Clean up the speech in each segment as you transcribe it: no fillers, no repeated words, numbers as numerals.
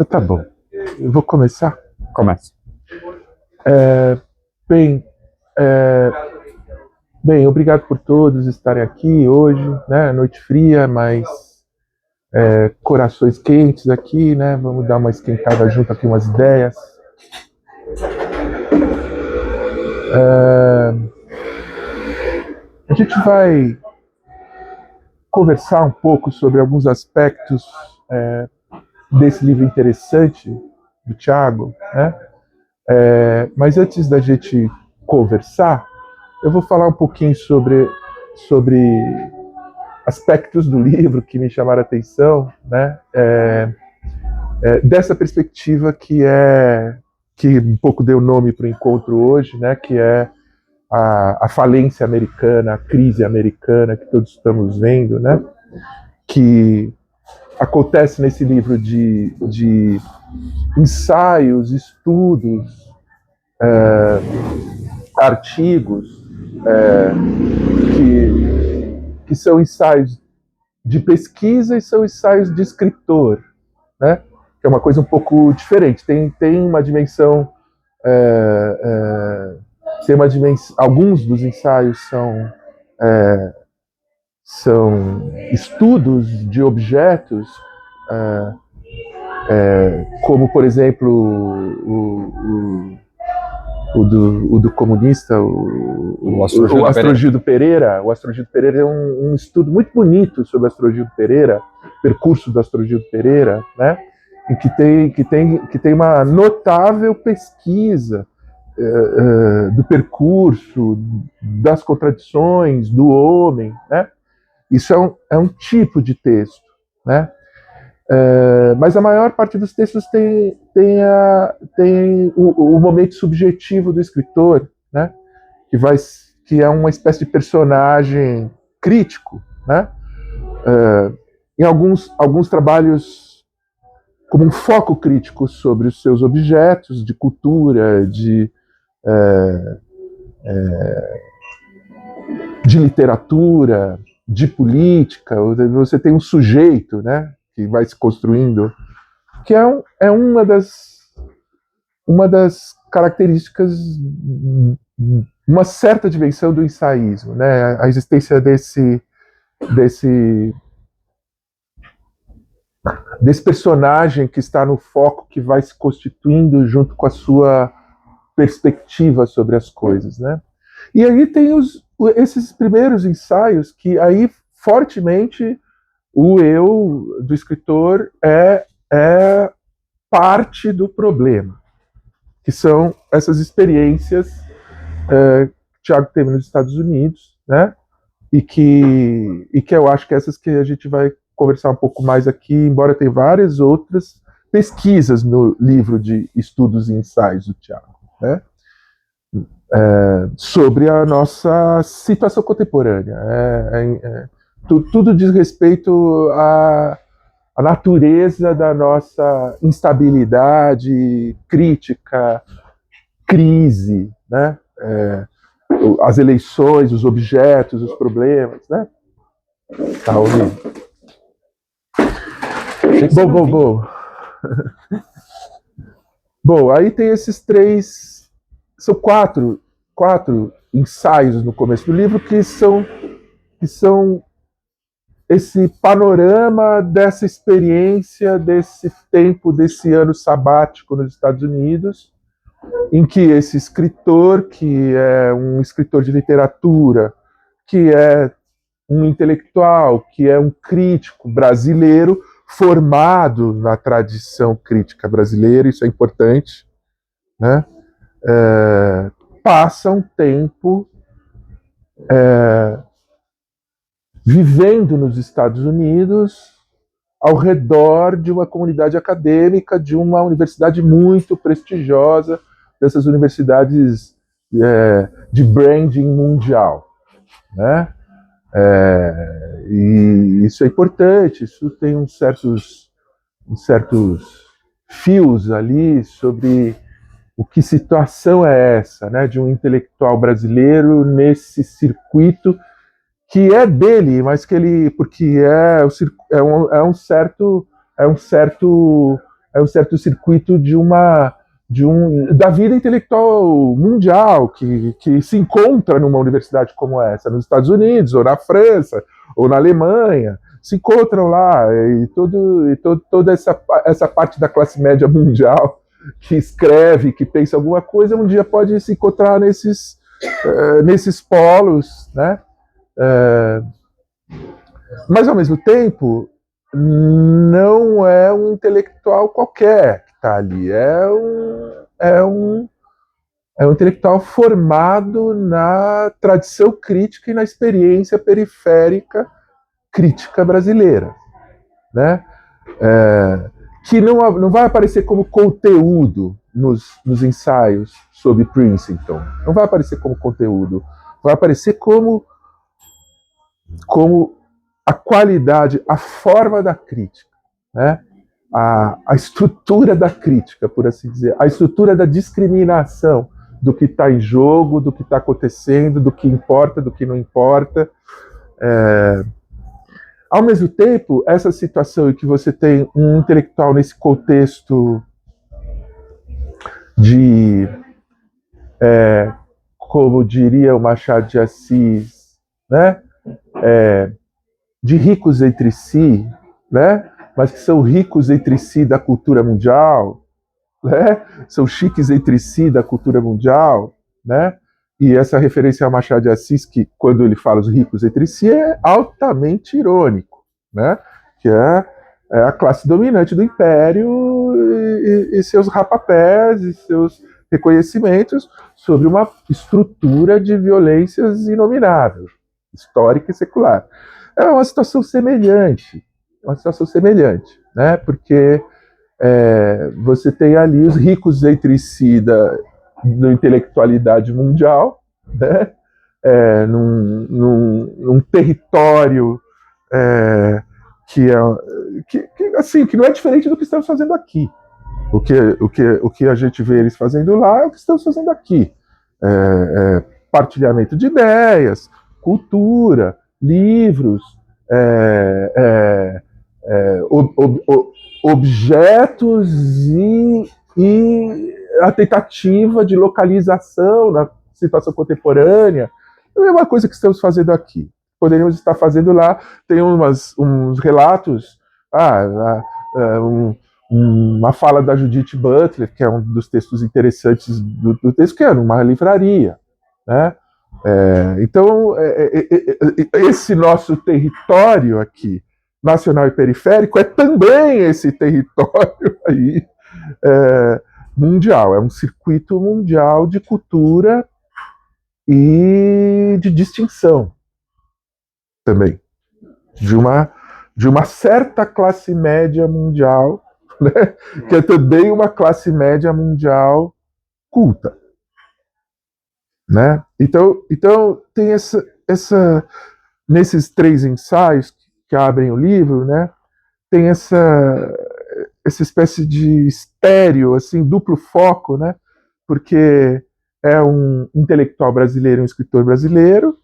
Tá bom. Eu vou começar? Comece. Bem, obrigado por todos estarem aqui hoje, né? Noite fria, mas corações quentes aqui, né? Vamos dar uma esquentada junto aqui, umas ideias. A gente vai conversar um pouco sobre alguns aspectos desse livro interessante do Tiago, né? Mas antes da gente conversar, eu vou falar um pouquinho sobre aspectos do livro que me chamaram a atenção, né? Dessa perspectiva que um pouco deu nome para o encontro hoje, né? Que é a falência americana, a crise americana que todos estamos vendo, né? Que acontece nesse livro de ensaios, estudos, artigos, que são ensaios de pesquisa e são ensaios de escritor, né? Que é uma coisa um pouco diferente. Tem uma dimensão, alguns dos ensaios são estudos de objetos, como, por exemplo, o do comunista, o Astrogildo Pereira. O Astrogildo Pereira é um estudo muito bonito sobre o Astrogildo Pereira, percurso do Astrogildo Pereira, né? E que tem uma notável pesquisa do percurso, das contradições do homem, né? Isso é um tipo de texto, né? Mas a maior parte dos textos tem o momento subjetivo do escritor, né? Que é uma espécie de personagem crítico, né? Em alguns trabalhos como um foco crítico sobre os seus objetos de cultura, de literatura, de política. Você tem um sujeito, né? Que vai se construindo, que é uma das características, uma certa dimensão do ensaísmo, né? A existência desse personagem que está no foco, que vai se constituindo junto com a sua perspectiva sobre as coisas, né? E aí tem esses primeiros ensaios que aí fortemente o eu do escritor é parte do problema, que são essas experiências que Tiago teve nos Estados Unidos, né? E que eu acho que essas que a gente vai conversar um pouco mais aqui, embora tenha várias outras pesquisas no livro de estudos e ensaios do Tiago, né? Sobre a nossa situação contemporânea. Tudo diz respeito à natureza da nossa instabilidade crítica, crise, né? As eleições, os objetos, os problemas, né? Tá ouvindo? Bom. Bom, aí tem esses três, são quatro ensaios no começo do livro que são esse panorama dessa experiência, desse tempo, desse ano sabático nos Estados Unidos, em que esse escritor, que é um escritor de literatura, que é um intelectual, que é um crítico brasileiro, formado na tradição crítica brasileira, isso é importante, né? Passa um tempo vivendo nos Estados Unidos, ao redor de uma comunidade acadêmica, de uma universidade muito prestigiosa, dessas universidades de branding mundial, né? E isso é importante, isso tem uns certos fios ali sobre o que situação é essa, né, de um intelectual brasileiro nesse circuito que é dele, mas que ele, porque é um certo circuito da vida intelectual mundial que se encontra numa universidade como essa, nos Estados Unidos, ou na França, ou na Alemanha, se encontram lá, e toda essa parte da classe média mundial que escreve, que pensa alguma coisa, um dia pode se encontrar nesses polos, né? Mas, ao mesmo tempo, não é um intelectual qualquer que está ali. É um intelectual formado na tradição crítica e na experiência periférica crítica brasileira, né? Que não vai aparecer como conteúdo nos ensaios sobre Princeton. Não vai aparecer como conteúdo. Vai aparecer como a qualidade, a forma da crítica, né? A estrutura da crítica, por assim dizer, a estrutura da discriminação do que está em jogo, do que está acontecendo, do que importa, do que não importa. Ao mesmo tempo, essa situação em que você tem um intelectual nesse contexto de, como diria o Machado de Assis, né? De ricos entre si, né? Mas que são ricos entre si da cultura mundial, né? São chiques entre si da cultura mundial, né? E essa referência a Machado de Assis, que quando ele fala os ricos entre si, é altamente irônico, né? Que é a classe dominante do império e seus rapapés e seus reconhecimentos sobre uma estrutura de violências inominável, histórica e secular. É uma situação semelhante, né? Porque você tem ali os ricos entre si da intelectualidade mundial, né? Num território que não é diferente do que estamos fazendo aqui. O que a gente vê eles fazendo lá é o que estamos fazendo aqui. Partilhamento de ideias, cultura, livros, objetos e a tentativa de localização na situação contemporânea. É a mesma coisa que estamos fazendo aqui. Poderíamos estar fazendo lá. Tem uns relatos, uma fala da Judith Butler, que é um dos textos interessantes do texto, que é numa livraria, né? Então, esse nosso território aqui, nacional e periférico, é também esse território aí mundial. É um circuito mundial de cultura e de distinção também. De uma certa classe média mundial, né? Que é também uma classe média mundial culta. Né? Então tem nesses 3 ensaios que abrem o livro, né? Tem essa espécie de estéreo, assim, duplo foco, né? Porque é um intelectual brasileiro, um escritor brasileiro,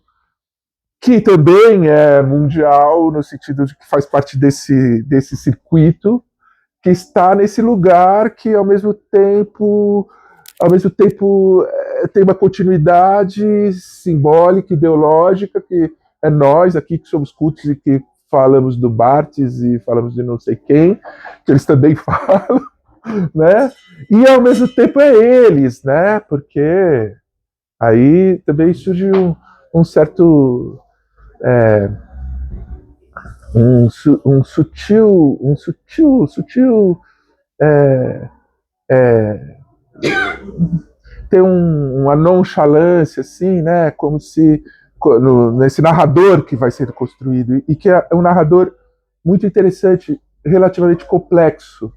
que também é mundial, no sentido de que faz parte desse circuito, que está nesse lugar que, ao mesmo tempo tem uma continuidade simbólica, ideológica, que é nós aqui que somos cultos e que falamos do Barthes e falamos de não sei quem, que eles também falam, né? E ao mesmo tempo é eles, né? Porque aí também surge um certo um sutil tem uma nonchalância, assim, né? Como se nesse narrador que vai ser construído, e que é um narrador muito interessante, relativamente complexo,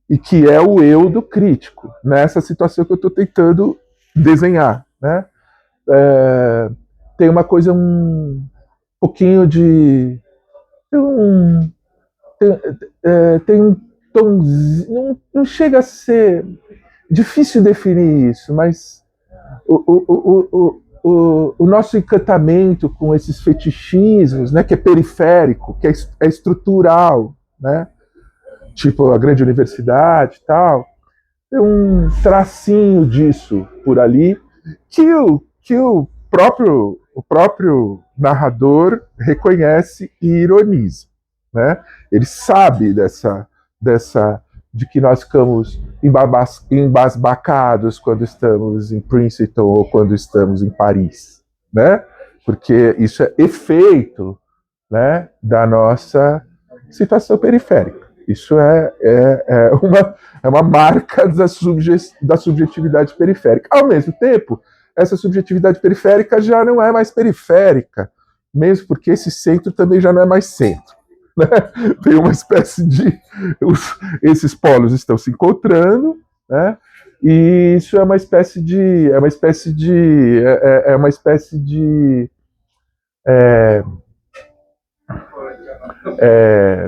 e que é o eu do crítico, nessa situação que eu estou tentando desenhar, né? Tem uma coisa um pouquinho de tem um tomzinho, não chega a ser difícil definir isso, mas o nosso encantamento com esses fetichismos, né, que é periférico, que é estrutural, né, tipo a grande universidade e tal, tem um tracinho disso por ali que o próprio narrador reconhece e ironiza, né? Ele sabe de que nós ficamos embasbacados quando estamos em Princeton ou quando estamos em Paris, né? Porque isso é efeito, né, da nossa situação periférica. Isso é uma marca da subjetividade periférica. Ao mesmo tempo, essa subjetividade periférica já não é mais periférica, mesmo porque esse centro também já não é mais centro. Né? Tem uma espécie de... esses polos estão se encontrando, né? E isso é uma espécie de...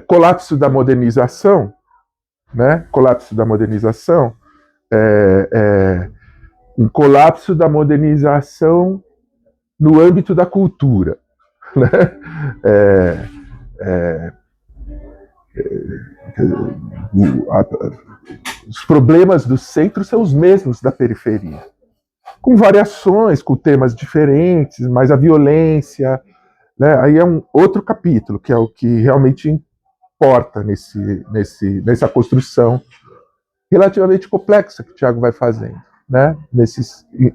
colapso da modernização, né? Colapso da modernização, um colapso da modernização no âmbito da cultura, né? Os problemas do centro são os mesmos da periferia, com variações, com temas diferentes, mas a violência, né? Aí é um outro capítulo, que é o que realmente importa nessa construção relativamente complexa que o Tiago vai fazendo, né?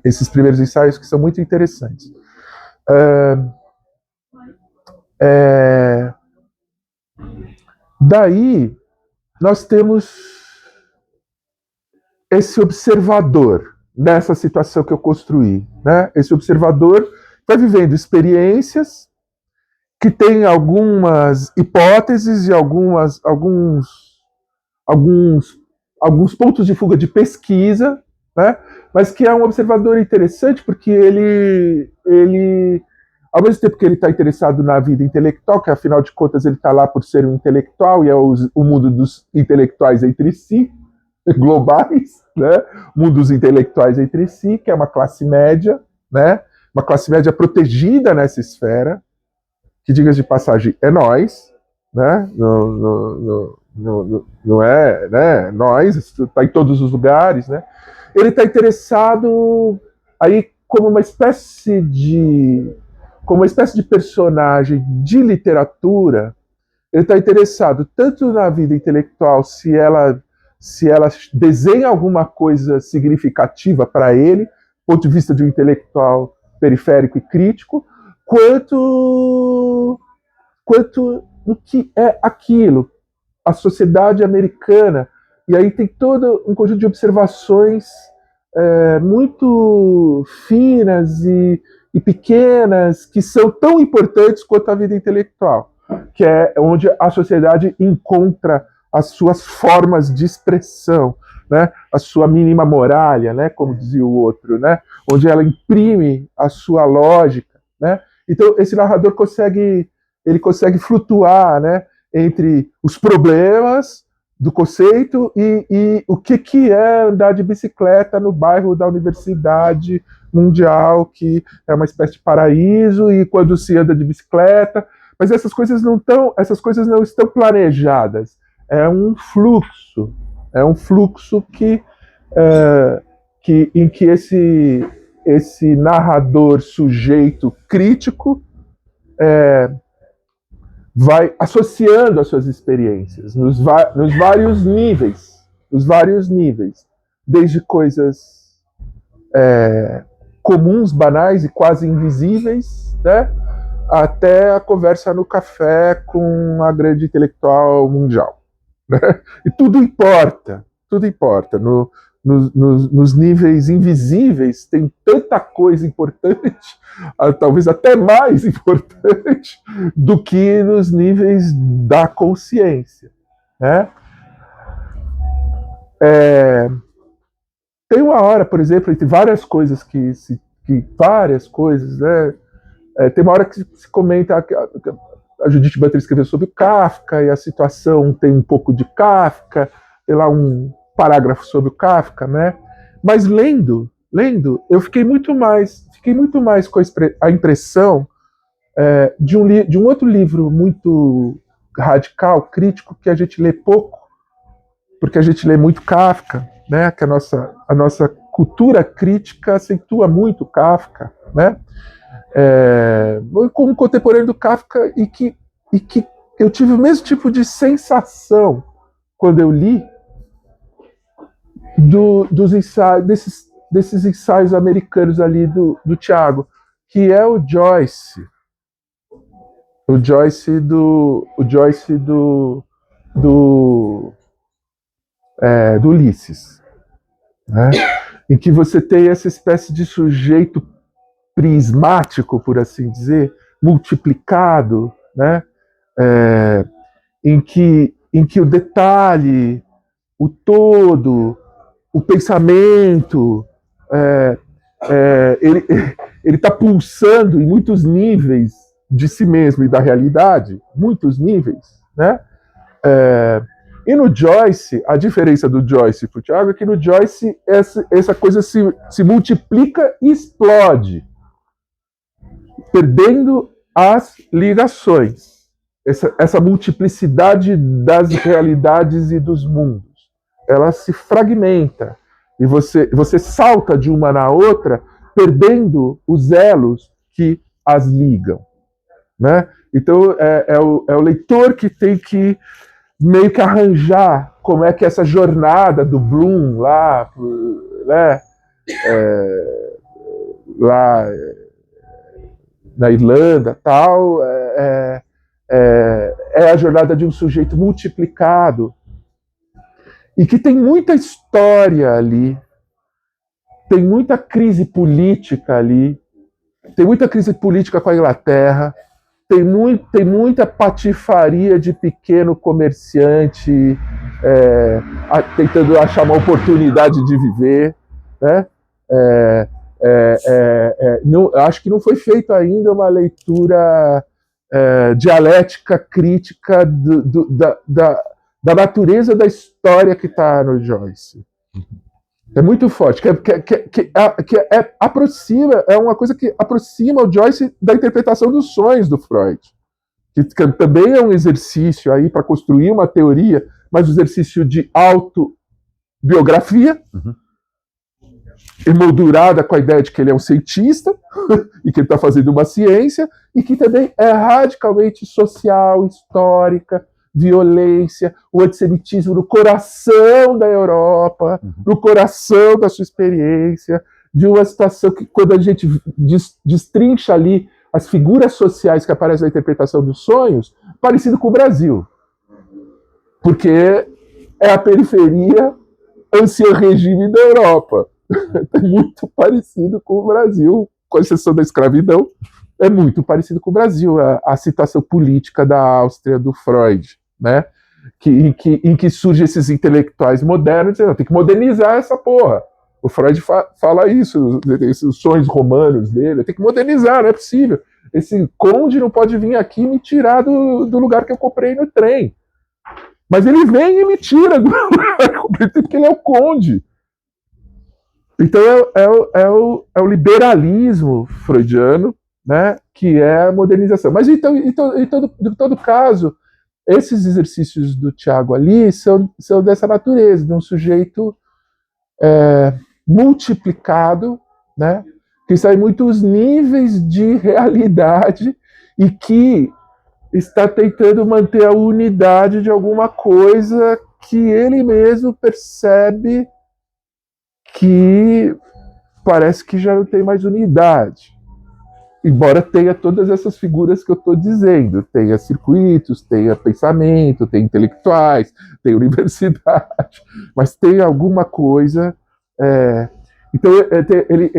Esses primeiros ensaios que são muito interessantes. Daí nós temos esse observador dessa situação que eu construí, né? Esse observador vai vivendo experiências que tem algumas hipóteses e alguns pontos de fuga de pesquisa, né? Mas que é um observador interessante porque ele ao mesmo tempo que ele está interessado na vida intelectual, que afinal de contas ele está lá por ser um intelectual e é o mundo dos intelectuais entre si, globais, né? O mundo dos intelectuais entre si, que é uma classe média, né? Uma classe média protegida nessa esfera, que, diga de passagem, é nós, né? Não é, né? Nós, está em todos os lugares, né? Ele está interessado aí como uma espécie de personagem de literatura. Ele está interessado tanto na vida intelectual, se ela desenha alguma coisa significativa para ele, do ponto de vista de um intelectual periférico e crítico, quanto no que é aquilo, a sociedade americana. E aí tem todo um conjunto de observações muito finas e pequenas, que são tão importantes quanto a vida intelectual, que é onde a sociedade encontra as suas formas de expressão, né? A sua mínima muralha, né? Como dizia o outro, né? Onde ela imprime a sua lógica, né? Então esse narrador consegue flutuar, né? Entre os problemas do conceito e o que é andar de bicicleta no bairro da Universidade Mundial, que é uma espécie de paraíso, e quando se anda de bicicleta, mas essas coisas não estão planejadas. É um fluxo em que esse narrador sujeito crítico vai associando as suas experiências nos vários níveis, desde coisas comuns, banais e quase invisíveis, né, até a conversa no café com a grande intelectual mundial. Né? E tudo importa. Nos níveis invisíveis tem tanta coisa importante, talvez até mais importante, do que nos níveis da consciência. Né? Tem uma hora, por exemplo, entre várias coisas né? Tem uma hora que se comenta que a Judith Butler escreveu sobre o Kafka, e a situação tem um pouco de Kafka, tem lá um parágrafo sobre o Kafka, né? Mas lendo, eu fiquei muito mais fiquei muito mais com a impressão de um outro livro muito radical, crítico, que a gente lê pouco, porque a gente lê muito Kafka, né? Que a nossa cultura crítica acentua muito Kafka, né? Como contemporâneo do Kafka, e que eu tive o mesmo tipo de sensação quando eu li dos ensaios, desses ensaios americanos ali do Tiago, que é o Joyce do Ulisses, né? Em que você tem essa espécie de sujeito prismático, por assim dizer, multiplicado, né? Em que o detalhe, o todo, o pensamento, ele está pulsando em muitos níveis de si mesmo e da realidade, muitos níveis, né? E no Joyce, a diferença do Joyce para o Tiago é que no Joyce essa coisa se multiplica e explode, perdendo as ligações. Essa multiplicidade das realidades e dos mundos. Ela se fragmenta. E você salta de uma na outra, perdendo os elos que as ligam, né? Então, é o leitor que tem que meio que arranjar como é que essa jornada do Bloom lá, né? Lá na Irlanda, tal, é a jornada de um sujeito multiplicado e que tem muita história ali, tem muita crise política ali, tem muita crise política com a Inglaterra, tem muita patifaria de pequeno comerciante tentando achar uma oportunidade de viver, né? Não, acho que não foi feita ainda uma leitura dialética, crítica da natureza da história que está no Joyce. É muito forte, aproxima, é uma coisa que aproxima o Joyce da interpretação dos sonhos do Freud, que também é um exercício aí para construir uma teoria, mas um exercício de autobiografia, emoldurada com a ideia de que ele é um cientista e que ele está fazendo uma ciência, e que também é radicalmente social, histórica, violência, o antissemitismo no coração da Europa, no coração da sua experiência, de uma situação que, quando a gente destrincha ali as figuras sociais que aparecem na interpretação dos sonhos, parecido com o Brasil. Porque é a periferia ancien regime da Europa. É muito parecido com o Brasil, com exceção da escravidão, é muito parecido com o Brasil, a situação política da Áustria, do Freud, né? Em que surgem esses intelectuais modernos dizendo, tem que modernizar essa porra. O Freud fala isso, esses sonhos romanos dele, tem que modernizar, não é possível. Esse conde não pode vir aqui e me tirar do lugar que eu comprei no trem. Mas ele vem e me tira do lugar que eu comprei, porque ele é o conde. Então é o liberalismo freudiano, né, que é a modernização. Mas em todo caso, esses exercícios do Tiago ali são dessa natureza, de um sujeito multiplicado, né, que está em muitos níveis de realidade e que está tentando manter a unidade de alguma coisa que ele mesmo percebe que parece que já não tem mais unidade. Embora tenha todas essas figuras que eu estou dizendo. Tenha circuitos, tenha pensamento, tenha intelectuais, tenha universidade, mas tem alguma coisa... Então, ele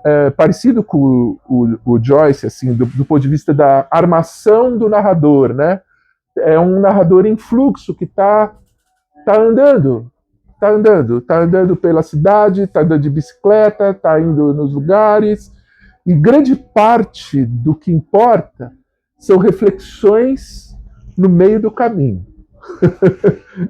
é parecido com o Joyce, assim, do ponto de vista da armação do narrador, né? É um narrador em fluxo que está andando. Está andando pela cidade, está andando de bicicleta, está indo nos lugares, e grande parte do que importa são reflexões no meio do caminho.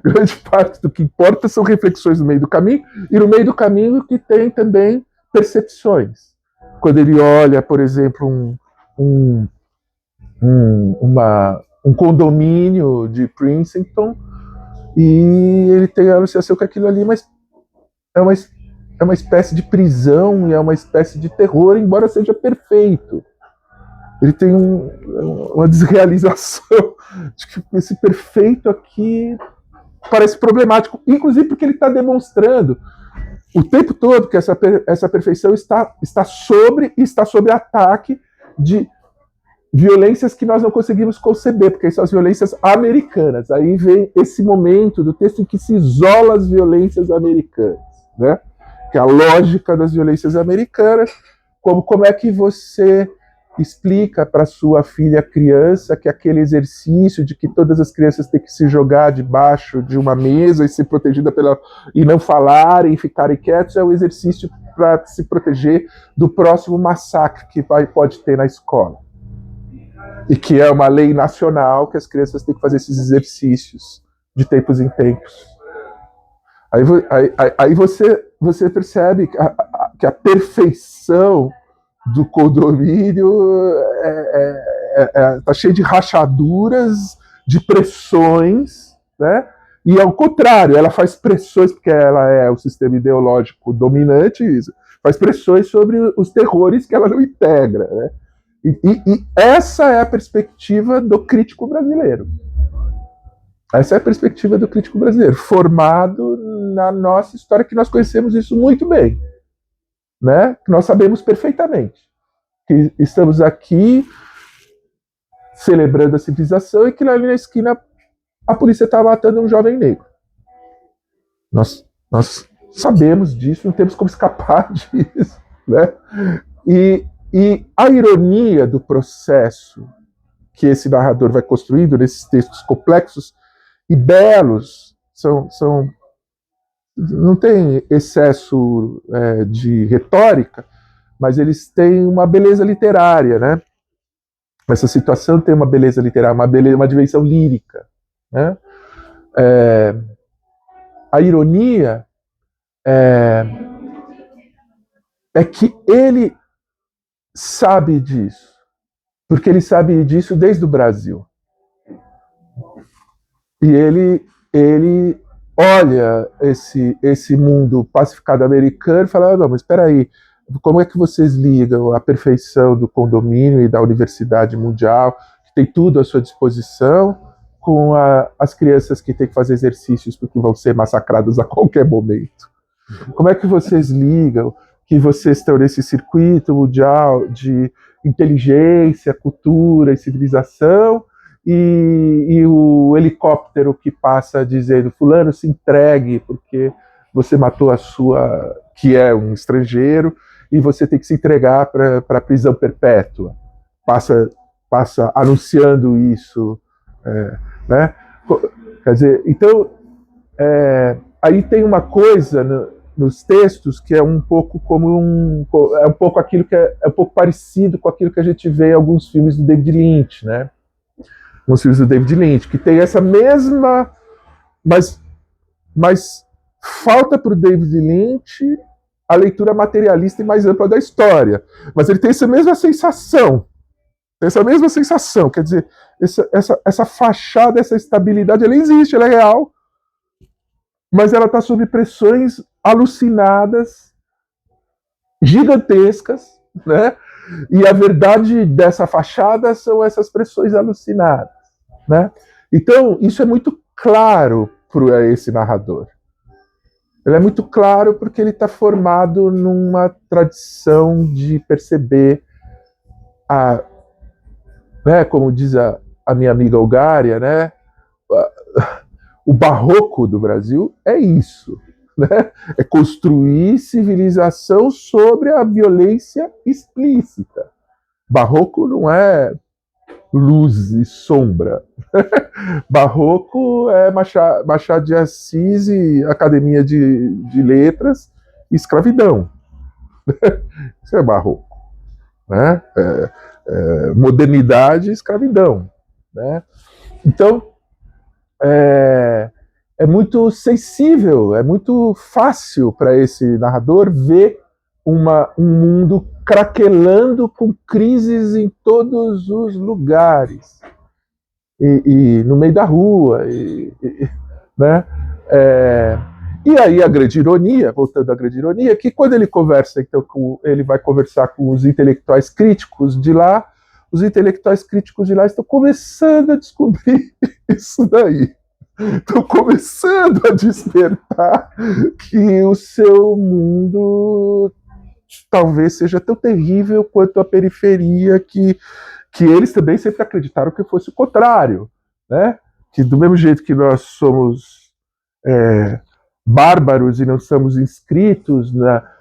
Grande parte do que importa são reflexões no meio do caminho, e no meio do caminho que tem também percepções. quando ele olha, por exemplo, um condomínio de Princeton e ele tem a associação com aquilo ali, mas é uma espécie de prisão e é uma espécie de terror, embora seja perfeito. Ele tem uma desrealização de que esse perfeito aqui parece problemático, inclusive porque ele está demonstrando o tempo todo que essa perfeição está sob ataque de violências que nós não conseguimos conceber, porque são as violências americanas. Aí vem esse momento do texto em que se isola as violências americanas, né? Que é a lógica das violências americanas, como é que você explica para sua filha criança que aquele exercício de que todas as crianças têm que se jogar debaixo de uma mesa e ser protegida e não falarem e ficarem quietos é um exercício para se proteger do próximo massacre que pode ter na escola. E que é uma lei nacional que as crianças têm que fazer esses exercícios de tempos em tempos. Aí você percebe que a perfeição do condomínio está cheio de rachaduras, de pressões, né? E ao contrário, ela faz pressões, porque ela é o sistema ideológico dominante, faz pressões sobre os terrores que ela não integra, né? E essa é a perspectiva do crítico brasileiro. Essa é a perspectiva do crítico brasileiro, formado na nossa história, que nós conhecemos isso muito bem, né? Que nós sabemos perfeitamente que estamos aqui celebrando a civilização e que ali na esquina a polícia está matando um jovem negro. Nós sabemos disso, não temos como escapar disso, né? E a ironia do processo que esse narrador vai construindo nesses textos complexos e belos, não tem excesso de retórica, mas eles têm uma beleza literária, né? Essa situação tem uma beleza literária, uma dimensão lírica, né? A ironia é que ele sabe disso, porque ele sabe disso desde o Brasil. E ele olha esse mundo pacificado americano e fala, não, mas espera aí, como é que vocês ligam a perfeição do condomínio e da universidade mundial, que tem tudo à sua disposição, com as crianças que têm que fazer exercícios porque vão ser massacradas a qualquer momento? Como é que vocês ligam que vocês estão nesse circuito mundial de inteligência, cultura e civilização, e o helicóptero que passa dizendo fulano se entregue porque você matou a sua, que é um estrangeiro, e você tem que se entregar para a prisão perpétua. Passa anunciando isso, né? Quer dizer, então, aí tem uma coisa nos textos que é um pouco como é um pouco aquilo que é um pouco parecido com aquilo que a gente vê em alguns filmes do David Lynch, né? Alguns filmes do David Lynch, que tem essa mesma, mas falta para o David Lynch a leitura materialista e mais ampla da história, mas ele tem essa mesma sensação, quer dizer, essa fachada, essa estabilidade, ela existe, ela é real, mas ela está sob pressões alucinadas, gigantescas, né? E a verdade dessa fachada são essas pressões alucinadas, né? Então, isso é muito claro para esse narrador. Ele é muito claro porque ele está formado numa tradição de perceber né, como diz a minha amiga Olgária, né? O barroco do Brasil é isso, né? É construir civilização sobre a violência explícita. Barroco não é luz e sombra. Barroco é Machado de Assis e Academia de Letras e escravidão. Isso é barroco, né? Modernidade e escravidão, né? Então, é muito sensível, é muito fácil para esse narrador ver um mundo craquelando com crises em todos os lugares. E no meio da rua, né? E aí a grande ironia, voltando à grande ironia, que quando ele conversa, então, ele vai conversar com os intelectuais críticos de lá, os intelectuais críticos de lá estão começando a descobrir isso daí. Estão começando a despertar que o seu mundo talvez seja tão terrível quanto a periferia, que eles também sempre acreditaram que fosse o contrário, né? Que do mesmo jeito que nós somos bárbaros e não estamos inscritos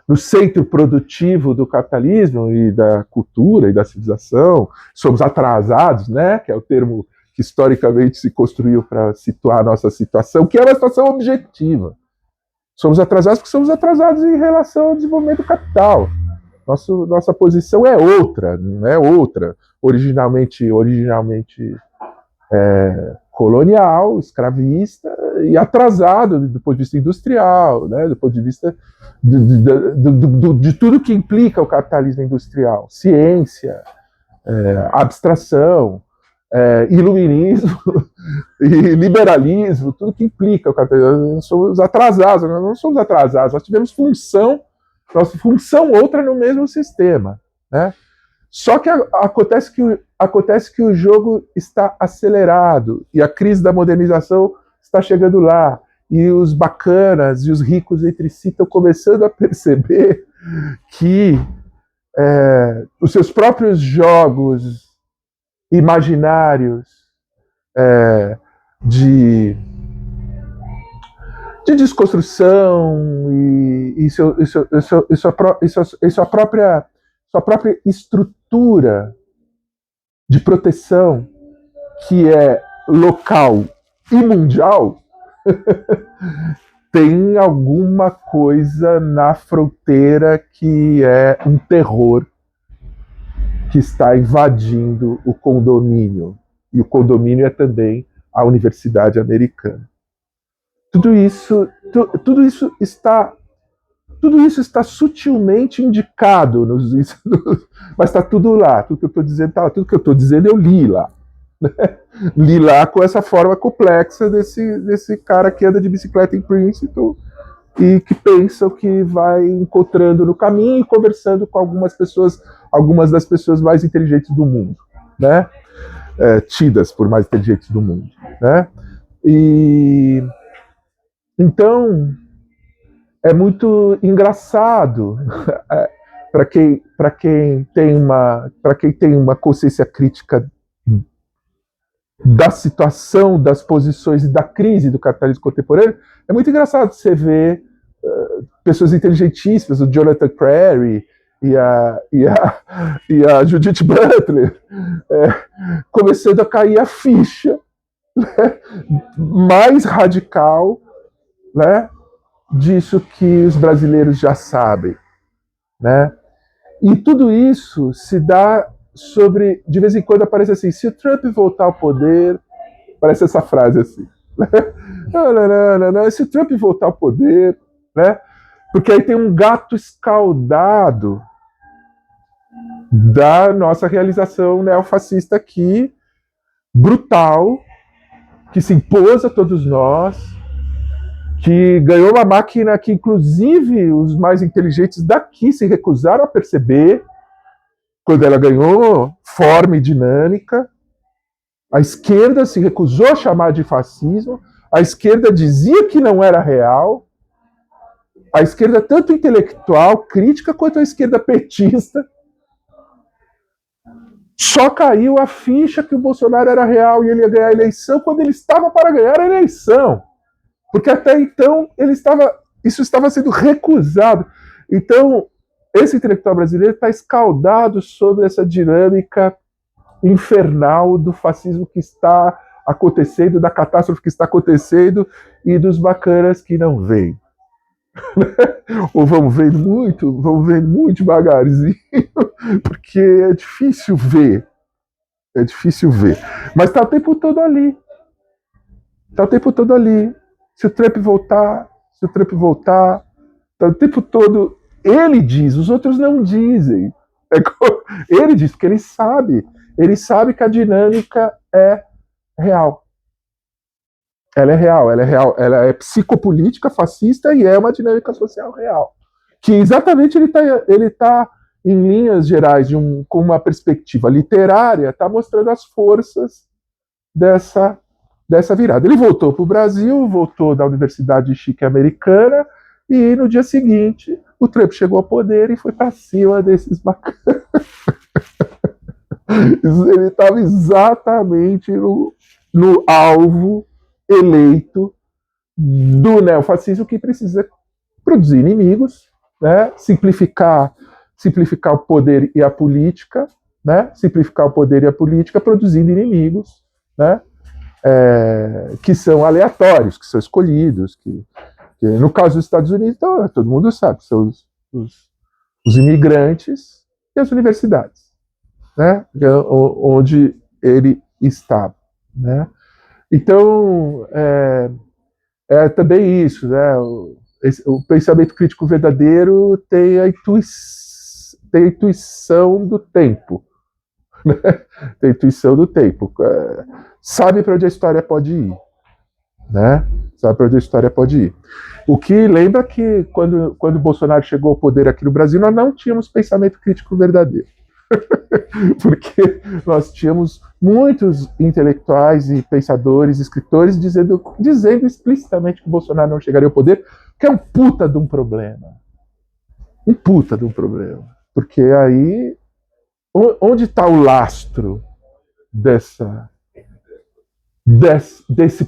no centro produtivo do capitalismo e da cultura e da civilização, somos atrasados, né? Que é o termo que historicamente se construiu para situar a nossa situação, que é uma situação objetiva. Somos atrasados porque somos atrasados em relação ao desenvolvimento do capital. Nossa posição é outra, não é outra. Originalmente colonial, escravista e atrasado do ponto de vista industrial, né? Do ponto de vista de tudo que implica o capitalismo industrial. Ciência, abstração, iluminismo e liberalismo, tudo que implica o capitalismo. Nós somos atrasados, nós não somos atrasados, nós tivemos nossa função outra no mesmo sistema, né? Só que acontece que o jogo está acelerado e a crise da modernização está chegando lá, e os bacanas e os ricos entre si estão começando a perceber que os seus próprios jogos imaginários de desconstrução e sua própria estrutura de proteção, que é local e mundial, tem alguma coisa na fronteira que é um terror que está invadindo o condomínio. E o condomínio é também a universidade americana. Tudo isso está sutilmente indicado mas está tudo lá. Tudo que eu estou dizendo eu li lá. Li lá com essa forma complexa desse cara que anda de bicicleta em Princeton e que pensa o que vai encontrando no caminho e conversando com algumas das pessoas mais inteligentes do mundo, né? Tidas por mais inteligentes do mundo, né? E então é muito engraçado para quem tem uma consciência crítica da situação, das posições e da crise do capitalismo contemporâneo. É muito engraçado você ver pessoas inteligentíssimas, o Jonathan Crary e a Judith Butler, começando a cair a ficha, né, mais radical, né, disso que os brasileiros já sabem, né? E tudo isso se dá de vez em quando aparece assim: se o Trump voltar ao poder, parece essa frase assim, né? Não, se o Trump voltar ao poder, né? Porque aí tem um gato escaldado da nossa realização neofascista aqui, brutal, que se impôs a todos nós, que ganhou uma máquina que, inclusive, os mais inteligentes daqui se recusaram a perceber quando ela ganhou forma e dinâmica. A esquerda se recusou a chamar de fascismo, a esquerda dizia que não era real, a esquerda tanto intelectual, crítica, quanto a esquerda petista. Só caiu a ficha que o Bolsonaro era real e ele ia ganhar a eleição quando ele estava para ganhar a eleição. Porque até então isso estava sendo recusado. Então, esse intelectual brasileiro está escaldado sobre essa dinâmica infernal do fascismo que está acontecendo, da catástrofe que está acontecendo e dos bacanas que não vêm. Ou vamos ver muito devagarzinho, porque é difícil ver. Mas está o tempo todo ali. Se o Trump voltar, está o tempo todo Ele diz, os outros não dizem. Ele diz, porque ele sabe que a dinâmica é real. Ela é real, ela é psicopolítica, fascista e é uma dinâmica social real. Que exatamente ele tá em linhas gerais, com uma perspectiva literária, está mostrando as forças dessa virada. Ele voltou para o Brasil, voltou da Universidade Chique Americana, e no dia seguinte o Trump chegou ao poder e foi para cima desses bacanas. Ele estava exatamente no alvo eleito do neofascismo, que precisa produzir inimigos, né? simplificar o poder e a política, né? simplificar o poder e a política produzindo inimigos, né? Que são aleatórios, que são escolhidos, que no caso dos Estados Unidos, então, todo mundo sabe, são os imigrantes e as universidades, né? Onde ele estava, né? Então, também isso, né? O pensamento crítico verdadeiro tem a intuição do tempo, né? Tem a intuição do tempo. Sabe para onde a história pode ir, né? Sabe para onde a história pode ir. O que lembra que quando o Bolsonaro chegou ao poder aqui no Brasil, nós não tínhamos pensamento crítico verdadeiro. Porque nós tínhamos muitos intelectuais e pensadores, escritores, dizendo explicitamente que o Bolsonaro não chegaria ao poder, que é um puta de um problema. Um puta de um problema. Porque aí, onde está o lastro desse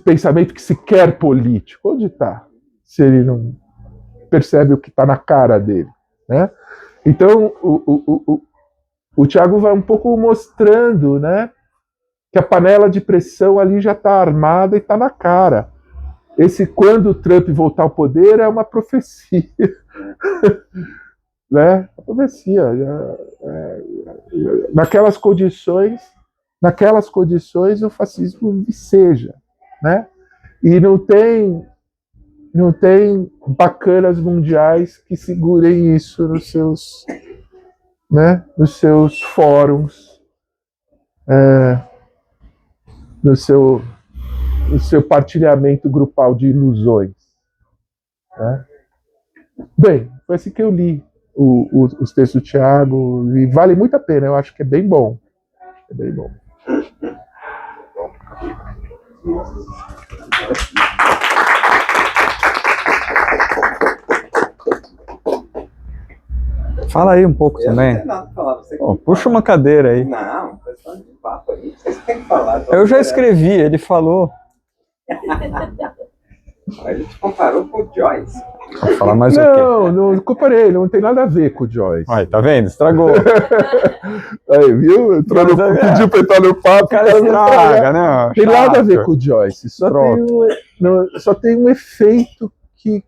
pensamento que se quer político? Onde está? Se ele não percebe o que está na cara dele, né? Então, o Thiago vai um pouco mostrando, né, que a panela de pressão ali já está armada e está na cara. Quando o Trump voltar ao poder, é uma profecia. Né? A profecia. Naquelas condições, o fascismo viceja. Né? E não tem bacanas mundiais que segurem isso nos seus, né, nos seus fóruns, no seu partilhamento grupal de ilusões. Né? Bem, foi assim que eu li os textos do Thiago, e vale muito a pena, eu acho que é bem bom. É bem bom. Fala aí um pouco também. Não tem nada pra falar, você Puxa uma cadeira aí. Não, pessoal de papo aí. Vocês têm que falar. Eu já escrevi, ele falou. Ele te comparou com o Joyce. Vou falar mais não comparei, não tem nada a ver com o Joyce. Aí, tá vendo? Estragou. Aí, viu? Pediu pra entrar no papo. O cara estraga, né? Tem nada a ver com o Joyce. Só tem um efeito que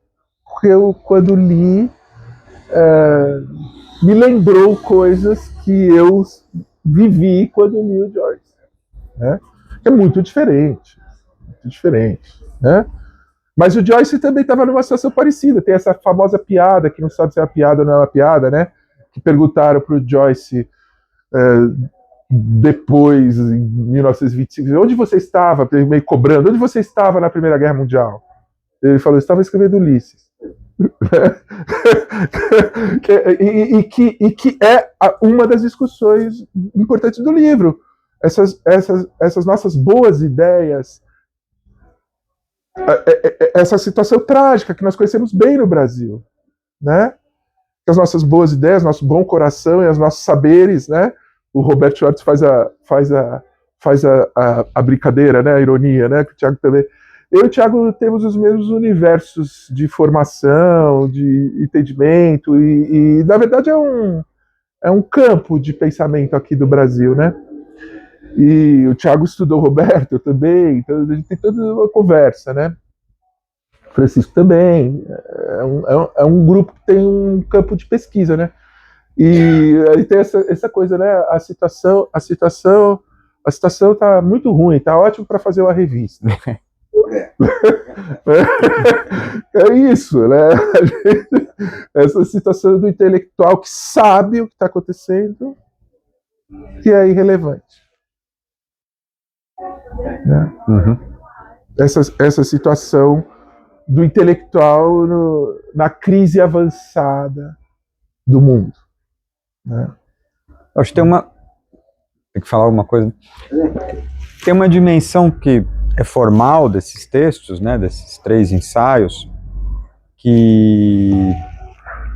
eu, quando li, me lembrou coisas que eu vivi quando li o Joyce. Né? É muito diferente. Muito diferente. Né? Mas o Joyce também estava numa situação parecida. Tem essa famosa piada, que não sabe se é uma piada ou não é uma piada, né? Que perguntaram para o Joyce depois, em 1925, onde você estava, meio cobrando, onde você estava na Primeira Guerra Mundial? Ele falou, estava escrevendo Ulisses. que é uma das discussões importantes do livro. Essas nossas boas ideias, essa situação trágica que nós conhecemos bem no Brasil, né? As nossas boas ideias, nosso bom coração e os nossos saberes, né? O Roberto Schwartz faz a brincadeira, né? A ironia, né? Que o Thiago também. Eu e o Thiago temos os mesmos universos de formação, de entendimento e na verdade é um campo de pensamento aqui do Brasil, né? E o Thiago estudou o Roberto também, então a gente tem toda uma conversa, né? Francisco também, é um grupo que tem um campo de pesquisa, né? E aí tem essa coisa, né? A situação está muito ruim, está ótimo para fazer uma revista. É isso, né? Essa situação do intelectual que sabe o que está acontecendo que é irrelevante. Né? Essa situação do intelectual na crise avançada do mundo. Né? Acho que tem que falar uma coisa. Tem uma dimensão que é formal desses textos, né, desses 3 ensaios, que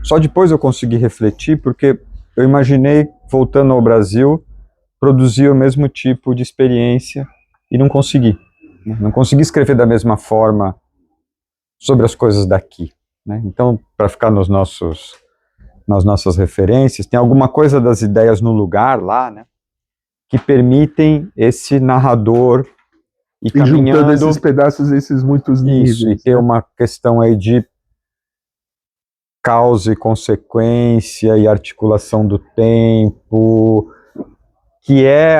só depois eu consegui refletir, porque eu imaginei, voltando ao Brasil, produzir o mesmo tipo de experiência e não consegui. Não consegui escrever da mesma forma sobre as coisas daqui. Né? Então, para ficar nas nossas referências, tem alguma coisa das ideias no lugar lá, né, que permitem esse narrador ir caminhando, juntando esses pedaços, esses muitos níveis. Isso, e ter uma questão aí de causa e consequência e articulação do tempo, que é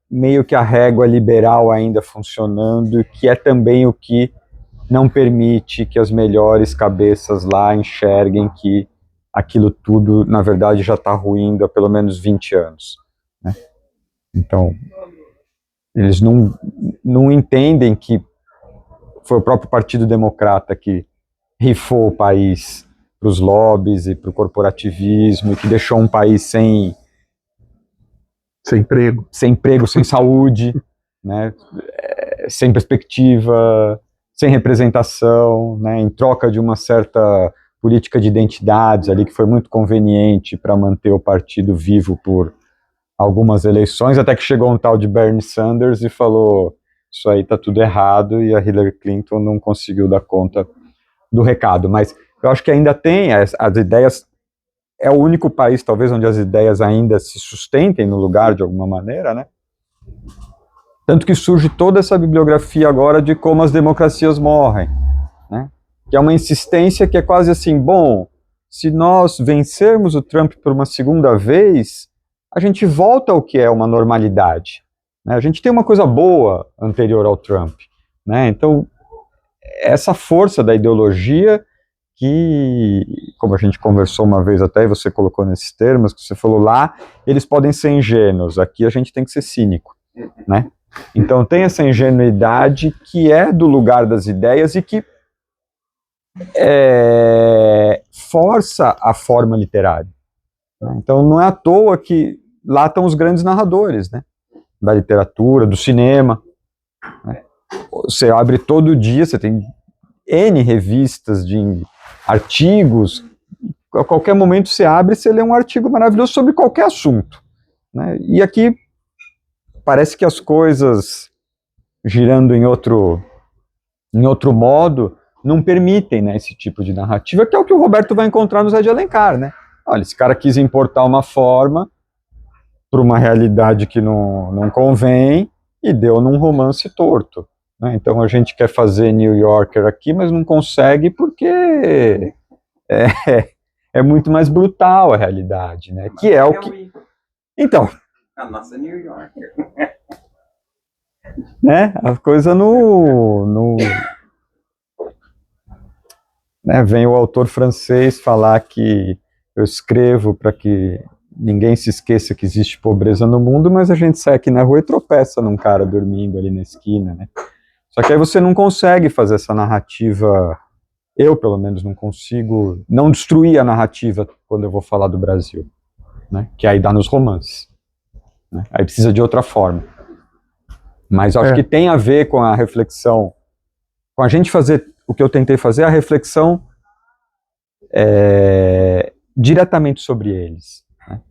meio que a régua liberal ainda funcionando, que é também o que não permite que as melhores cabeças lá enxerguem que aquilo tudo, na verdade, já está ruindo há pelo menos 20 anos. Né? Então, eles não entendem que foi o próprio Partido Democrata que rifou o país para os lobbies e para o corporativismo, e que deixou um país sem emprego, sem saúde, né? Sem perspectiva, sem representação, né? Em troca de uma certa política de identidades ali que foi muito conveniente para manter o partido vivo por algumas eleições, até que chegou um tal de Bernie Sanders e falou: isso aí tá tudo errado, e a Hillary Clinton não conseguiu dar conta do recado. Mas eu acho que ainda tem as ideias, é o único país talvez onde as ideias ainda se sustentem no lugar de alguma maneira, né? Tanto que surge toda essa bibliografia agora de como as democracias morrem, né? Que é uma insistência que é quase assim, bom, se nós vencermos o Trump por uma segunda vez, a gente volta ao que é uma normalidade. Né? A gente tem uma coisa boa anterior ao Trump. Né? Então, essa força da ideologia que, como a gente conversou uma vez até, e você colocou nesses termos, que você falou lá, eles podem ser ingênuos, aqui a gente tem que ser cínico. Né? Então, tem essa ingenuidade que é do lugar das ideias e que força a forma literária. Então, não é à toa que lá estão os grandes narradores, né? Da literatura, do cinema. Né? Você abre todo dia, você tem N revistas de artigos, a qualquer momento você abre e você lê um artigo maravilhoso sobre qualquer assunto. Né? E aqui parece que as coisas girando em outro modo não permitem, né, esse tipo de narrativa, que é o que o Roberto vai encontrar no Zé de Alencar, né? Olha, esse cara quis importar uma forma para uma realidade que não convém e deu num romance torto. Né? Então a gente quer fazer New Yorker aqui, mas não consegue porque é muito mais brutal a realidade, né? Que é o que... Então... A nossa New Yorker. Né? A coisa né? Vem o autor francês falar que eu escrevo para que ninguém se esqueça que existe pobreza no mundo, mas a gente sai aqui na rua e tropeça num cara dormindo ali na esquina, né? Só que aí você não consegue fazer essa narrativa, eu pelo menos não consigo, não destruir a narrativa quando eu vou falar do Brasil, né? Que aí dá nos romances. Né? Aí precisa de outra forma. Mas eu acho que tem a ver com a reflexão, com a gente fazer o que eu tentei fazer, a reflexão diretamente sobre eles. Né?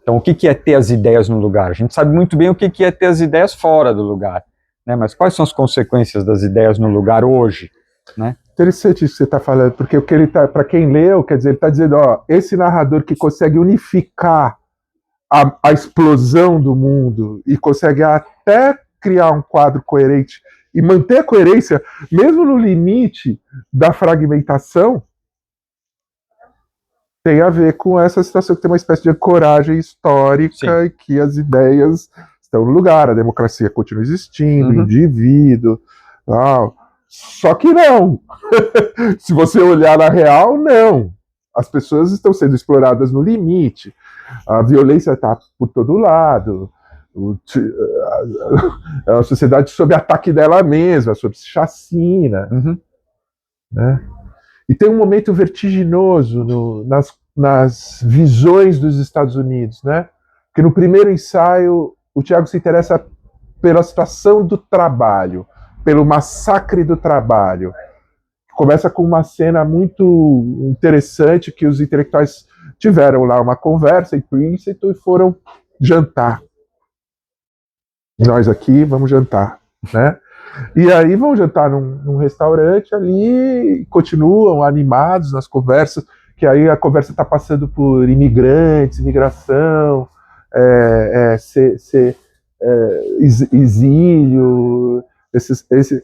Então, o que é ter as ideias no lugar? A gente sabe muito bem o que é ter as ideias fora do lugar, né? Mas quais são as consequências das ideias no lugar hoje? Né? Interessante isso que você está falando, porque o que ele tá, para quem leu, quer dizer, ele está dizendo, ó, esse narrador que consegue unificar a explosão do mundo e consegue até criar um quadro coerente e manter a coerência, mesmo no limite da fragmentação, tem a ver com essa situação que tem uma espécie de coragem histórica. Sim. E que as ideias estão no lugar, a democracia continua existindo, o indivíduo, tal, Só que não. Se você olhar na real, não. As pessoas estão sendo exploradas no limite. A violência está por todo lado. A sociedade sob ataque dela mesma, sob chacina. Né? E tem um momento vertiginoso nas visões dos Estados Unidos, né? Porque no primeiro ensaio o Tiago se interessa pela situação do trabalho, pelo massacre do trabalho. Começa com uma cena muito interessante que os intelectuais tiveram lá uma conversa em Princeton e foram jantar. Nós aqui vamos jantar, né? E aí vão jantar num restaurante ali, e continuam animados nas conversas, que aí a conversa está passando por imigrantes, imigração, exílio,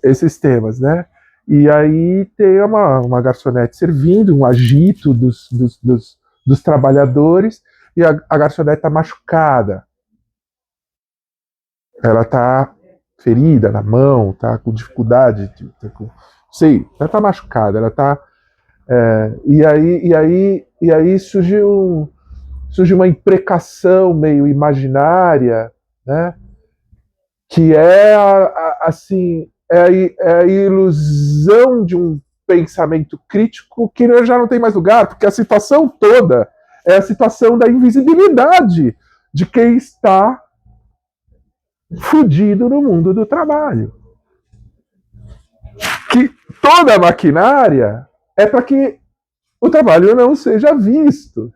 esses temas, né? E aí tem uma garçonete servindo, um agito dos trabalhadores, e a garçonete está machucada. Ela está ferida na mão, está com dificuldade, sei, ela está machucada, ela está... E aí surge uma imprecação meio imaginária, né? Que é assim, é a ilusão de um pensamento crítico que já não tem mais lugar, porque a situação toda é a situação da invisibilidade de quem está fudido no mundo do trabalho. Que toda a maquinária é para que o trabalho não seja visto.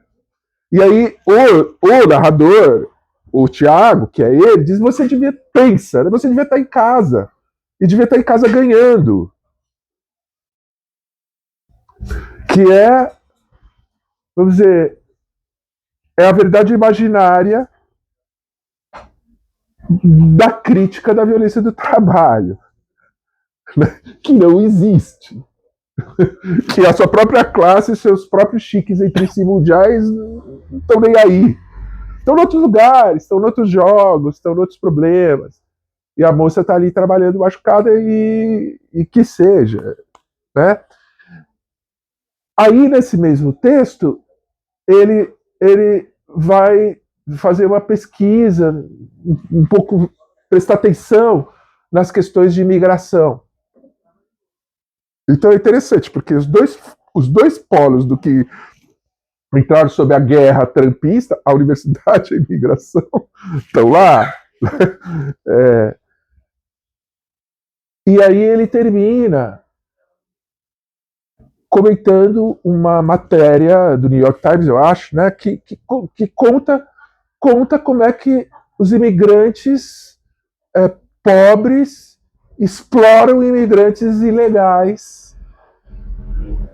E aí o narrador, o Tiago, que é ele, diz: você devia estar em casa. E devia estar em casa ganhando. Que é, vamos dizer, é a verdade imaginária da crítica da violência do trabalho, né? Que não existe. Que a sua própria classe e seus próprios chiques entre si mundiais não estão nem aí. Estão em outros lugares, estão em outros jogos, estão em outros problemas. E a moça está ali trabalhando machucada e que seja. Né? Aí, nesse mesmo texto, ele vai fazer uma pesquisa, um pouco prestar atenção nas questões de imigração. Então é interessante, porque os dois polos do que entraram sob a guerra trampista, a universidade e a imigração, estão lá. E aí ele termina comentando uma matéria do New York Times, eu acho, né, que conta como é que os imigrantes pobres exploram imigrantes ilegais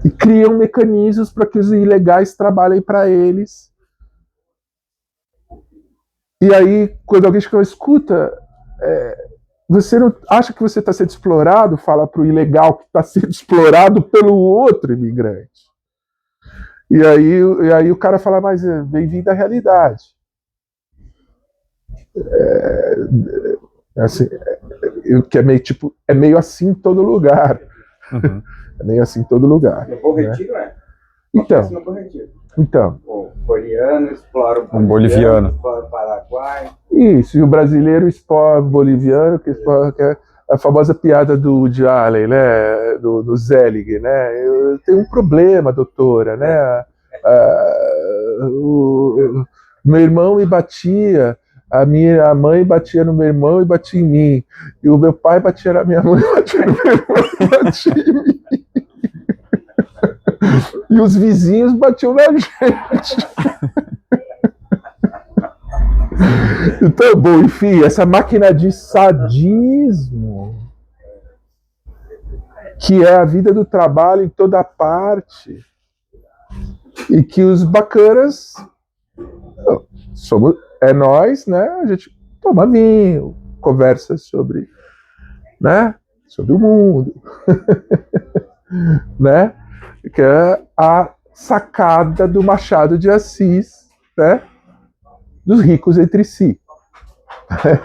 e criam mecanismos para que os ilegais trabalhem para eles. E aí, quando alguém chega, escuta, você não acha que você está sendo explorado? Fala para o ilegal que está sendo explorado pelo outro imigrante. E aí o cara fala: mas bem-vindo à realidade. Assim, que é meio assim em todo lugar. Uhum. É meio assim em todo lugar. No Bom Retiro, né? Então. O coreano explora o boliviano, explora o Paraguai. Isso, e o brasileiro explora o boliviano, que é a famosa piada do Woody Allen, né? Do Zelig, né? Eu tenho um problema, doutora, né? Meu irmão me batia. A minha mãe batia no meu irmão e batia em mim. E o meu pai batia na minha mãe e batia no meu irmão e batia em mim. E os vizinhos batiam na gente. Então, bom, enfim, essa máquina de sadismo, que é a vida do trabalho em toda parte, e que os bacanas é nós, né? A gente toma vinho, conversa sobre, né? Sobre o mundo, né? Que é a sacada do Machado de Assis, né? Dos ricos entre si, né?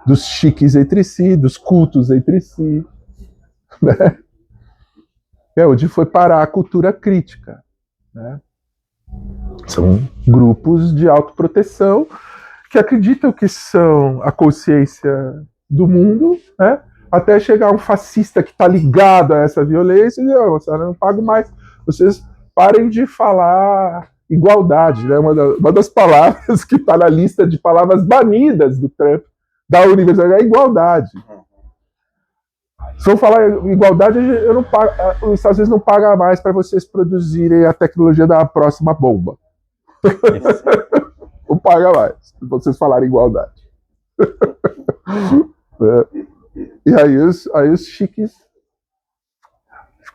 Dos chiques entre si, dos cultos entre si, né? É onde foi parar a cultura crítica, né? São grupos de autoproteção que acreditam que são a consciência do mundo, né? Até chegar um fascista que está ligado a essa violência e dizer, oh, eu não pago mais, vocês parem de falar igualdade, né? Uma das palavras que está na lista de palavras banidas do Trump, da universidade, é igualdade. Se eu falar igualdade, eu não pago, os Estados Unidos não pagam mais para vocês produzirem a tecnologia da próxima bomba. Não paga mais, se vocês falarem igualdade. E aí os chiques.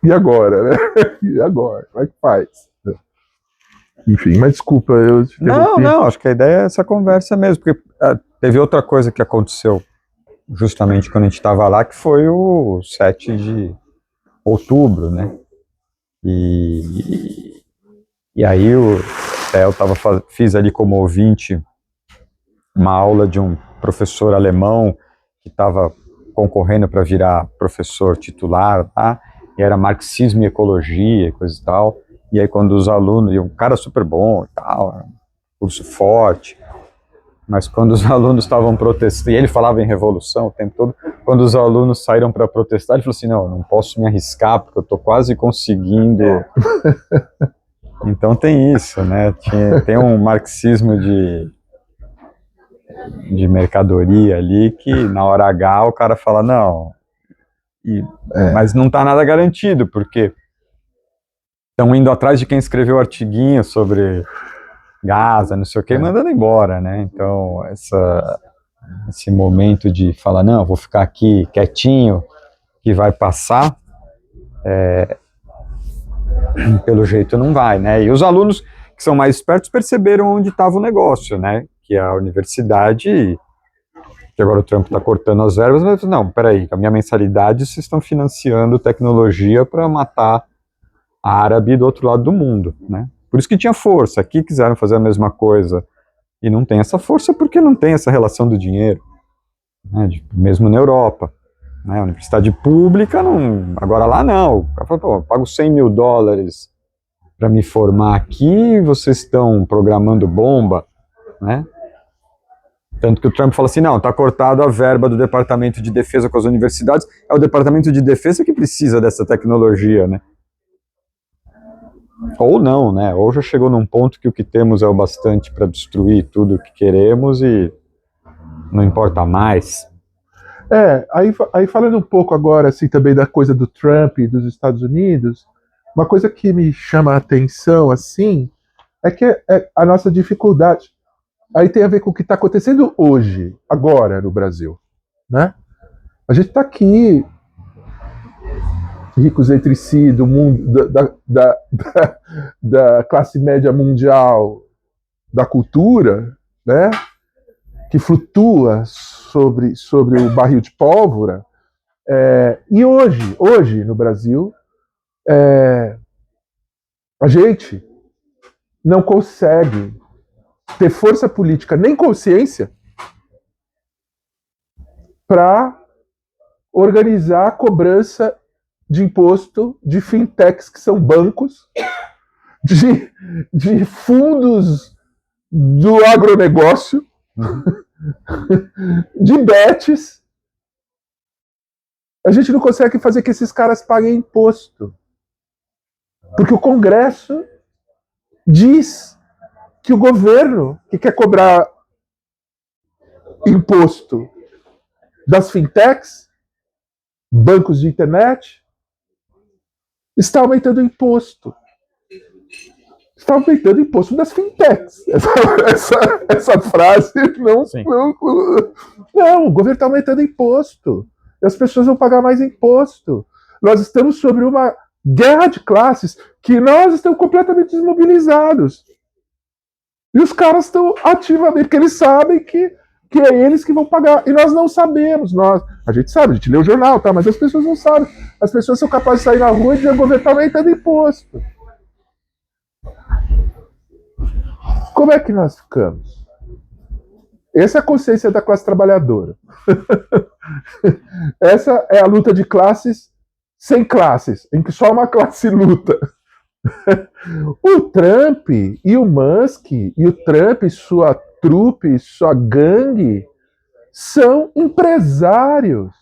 E agora, né? E agora? Como é que faz? Enfim, mas desculpa, eu te interrompi. Não, acho que a ideia é essa conversa mesmo, porque teve outra coisa que aconteceu justamente quando a gente estava lá, que foi o 7 de outubro, né? E aí eu fiz ali como ouvinte uma aula de um professor alemão que estava concorrendo para virar professor titular, tá? E era marxismo e ecologia, coisa e tal. E aí quando os alunos, e um cara super bom e tal, curso forte, mas quando os alunos estavam protestando, e ele falava em revolução o tempo todo, quando os alunos saíram para protestar, ele falou assim, não posso me arriscar, porque eu estou quase conseguindo. Então tem isso, né? Tem um marxismo de mercadoria ali, que na hora H o cara fala, não, mas não está nada garantido, porque estão indo atrás de quem escreveu o artiguinho sobre Gaza, não sei o que, mandando embora, né? Então, esse momento de falar, não, vou ficar aqui quietinho, que vai passar, pelo jeito não vai, né? E os alunos que são mais espertos perceberam onde estava o negócio, né? Que a universidade, que agora o Trump está cortando as verbas, mas não, peraí, a minha mensalidade vocês estão financiando tecnologia para matar árabe do outro lado do mundo, né? Por isso que tinha força. Aqui quiseram fazer a mesma coisa e não tem essa força porque não tem essa relação do dinheiro, né? Mesmo na Europa, né? A universidade pública, não, agora lá não. O cara fala, pô, eu pago $100 mil para me formar aqui, vocês estão programando bomba, né? Tanto que o Trump fala assim, não, está cortado a verba do Departamento de Defesa com as universidades, é o Departamento de Defesa que precisa dessa tecnologia, né? Ou não, né? Ou já chegou num ponto que o que temos é o bastante para destruir tudo o que queremos e não importa mais. Aí falando um pouco agora, assim, também da coisa do Trump e dos Estados Unidos, uma coisa que me chama a atenção, assim, é que é a nossa dificuldade. Aí tem a ver com o que está acontecendo hoje, agora, no Brasil, né? A gente está aqui, ricos entre si, do mundo, da classe média mundial, da cultura, né? Que flutua sobre o barril de pólvora. E hoje, no Brasil, a gente não consegue ter força política nem consciência para organizar a cobrança de imposto de fintechs, que são bancos, de fundos do agronegócio, de bets. A gente não consegue fazer que esses caras paguem imposto. Porque o Congresso diz que o governo, que quer cobrar imposto das fintechs, bancos de internet, está aumentando o imposto. Está aumentando o imposto das fintechs. Essa frase não, o governo está aumentando o imposto. E as pessoas vão pagar mais imposto. Nós estamos sobre uma guerra de classes que nós estamos completamente desmobilizados. E os caras estão ativamente, porque eles sabem que é eles que vão pagar. E nós não sabemos. A gente sabe, a gente lê o jornal, tá? Mas as pessoas não sabem. As pessoas são capazes de sair na rua e dizer que o governo está aumentando imposto. Como é que nós ficamos? Essa é a consciência da classe trabalhadora. Essa é a luta de classes sem classes, em que só uma classe luta. O Trump e o Musk, e o Trump e sua trupe, sua gangue, são empresários.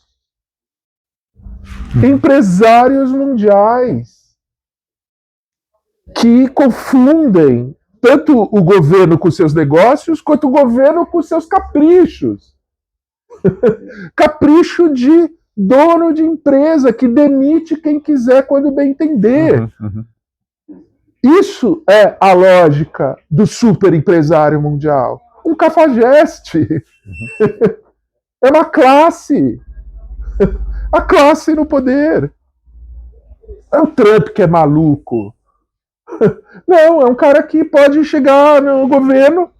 Empresários mundiais que confundem tanto o governo com seus negócios, quanto o governo com seus caprichos. Capricho de dono de empresa que demite quem quiser quando bem entender. Isso é a lógica do super empresário mundial. Um cafajeste. É uma classe. A classe no poder. É o Trump que é maluco. Não, é um cara que pode chegar no governo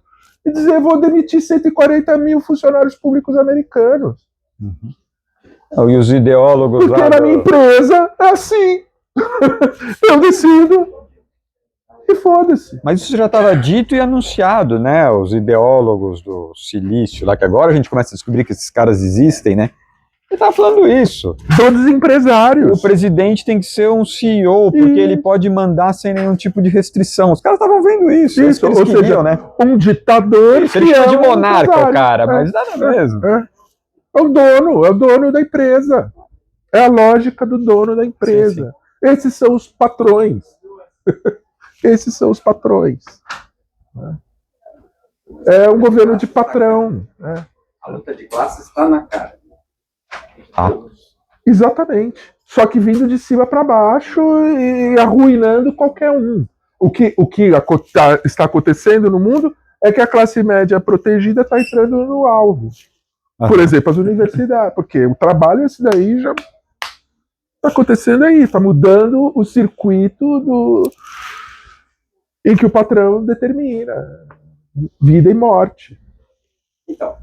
e dizer: vou demitir 140 mil funcionários públicos americanos. E os ideólogos porque lá na minha empresa é assim. Eu decido. E foda-se. Mas isso já estava dito e anunciado, né? Os ideólogos do silício, lá que agora a gente começa a descobrir que esses caras existem, né? Ele estava falando isso. Todos empresários. O presidente tem que ser um CEO, porque ele pode mandar sem nenhum tipo de restrição. Os caras estavam vendo isso. Isso, eles ou queriam, seja, né? Um ditador Isso, ele que chama é de um monarca, o empresário. cara, mas nada mesmo. É o dono da empresa. É a lógica do dono da empresa. Sim. Esses são os patrões. Esses são os patrões. É um governo de patrão. A luta de classes está na cara. Exatamente. Só que vindo de cima para baixo e arruinando qualquer um. O que está acontecendo no mundo é que a classe média protegida está entrando no alvo. Por exemplo, as universidades. Porque o trabalho, esse daí já está acontecendo aí. Está mudando o circuito em que o patrão determina vida e morte. Então,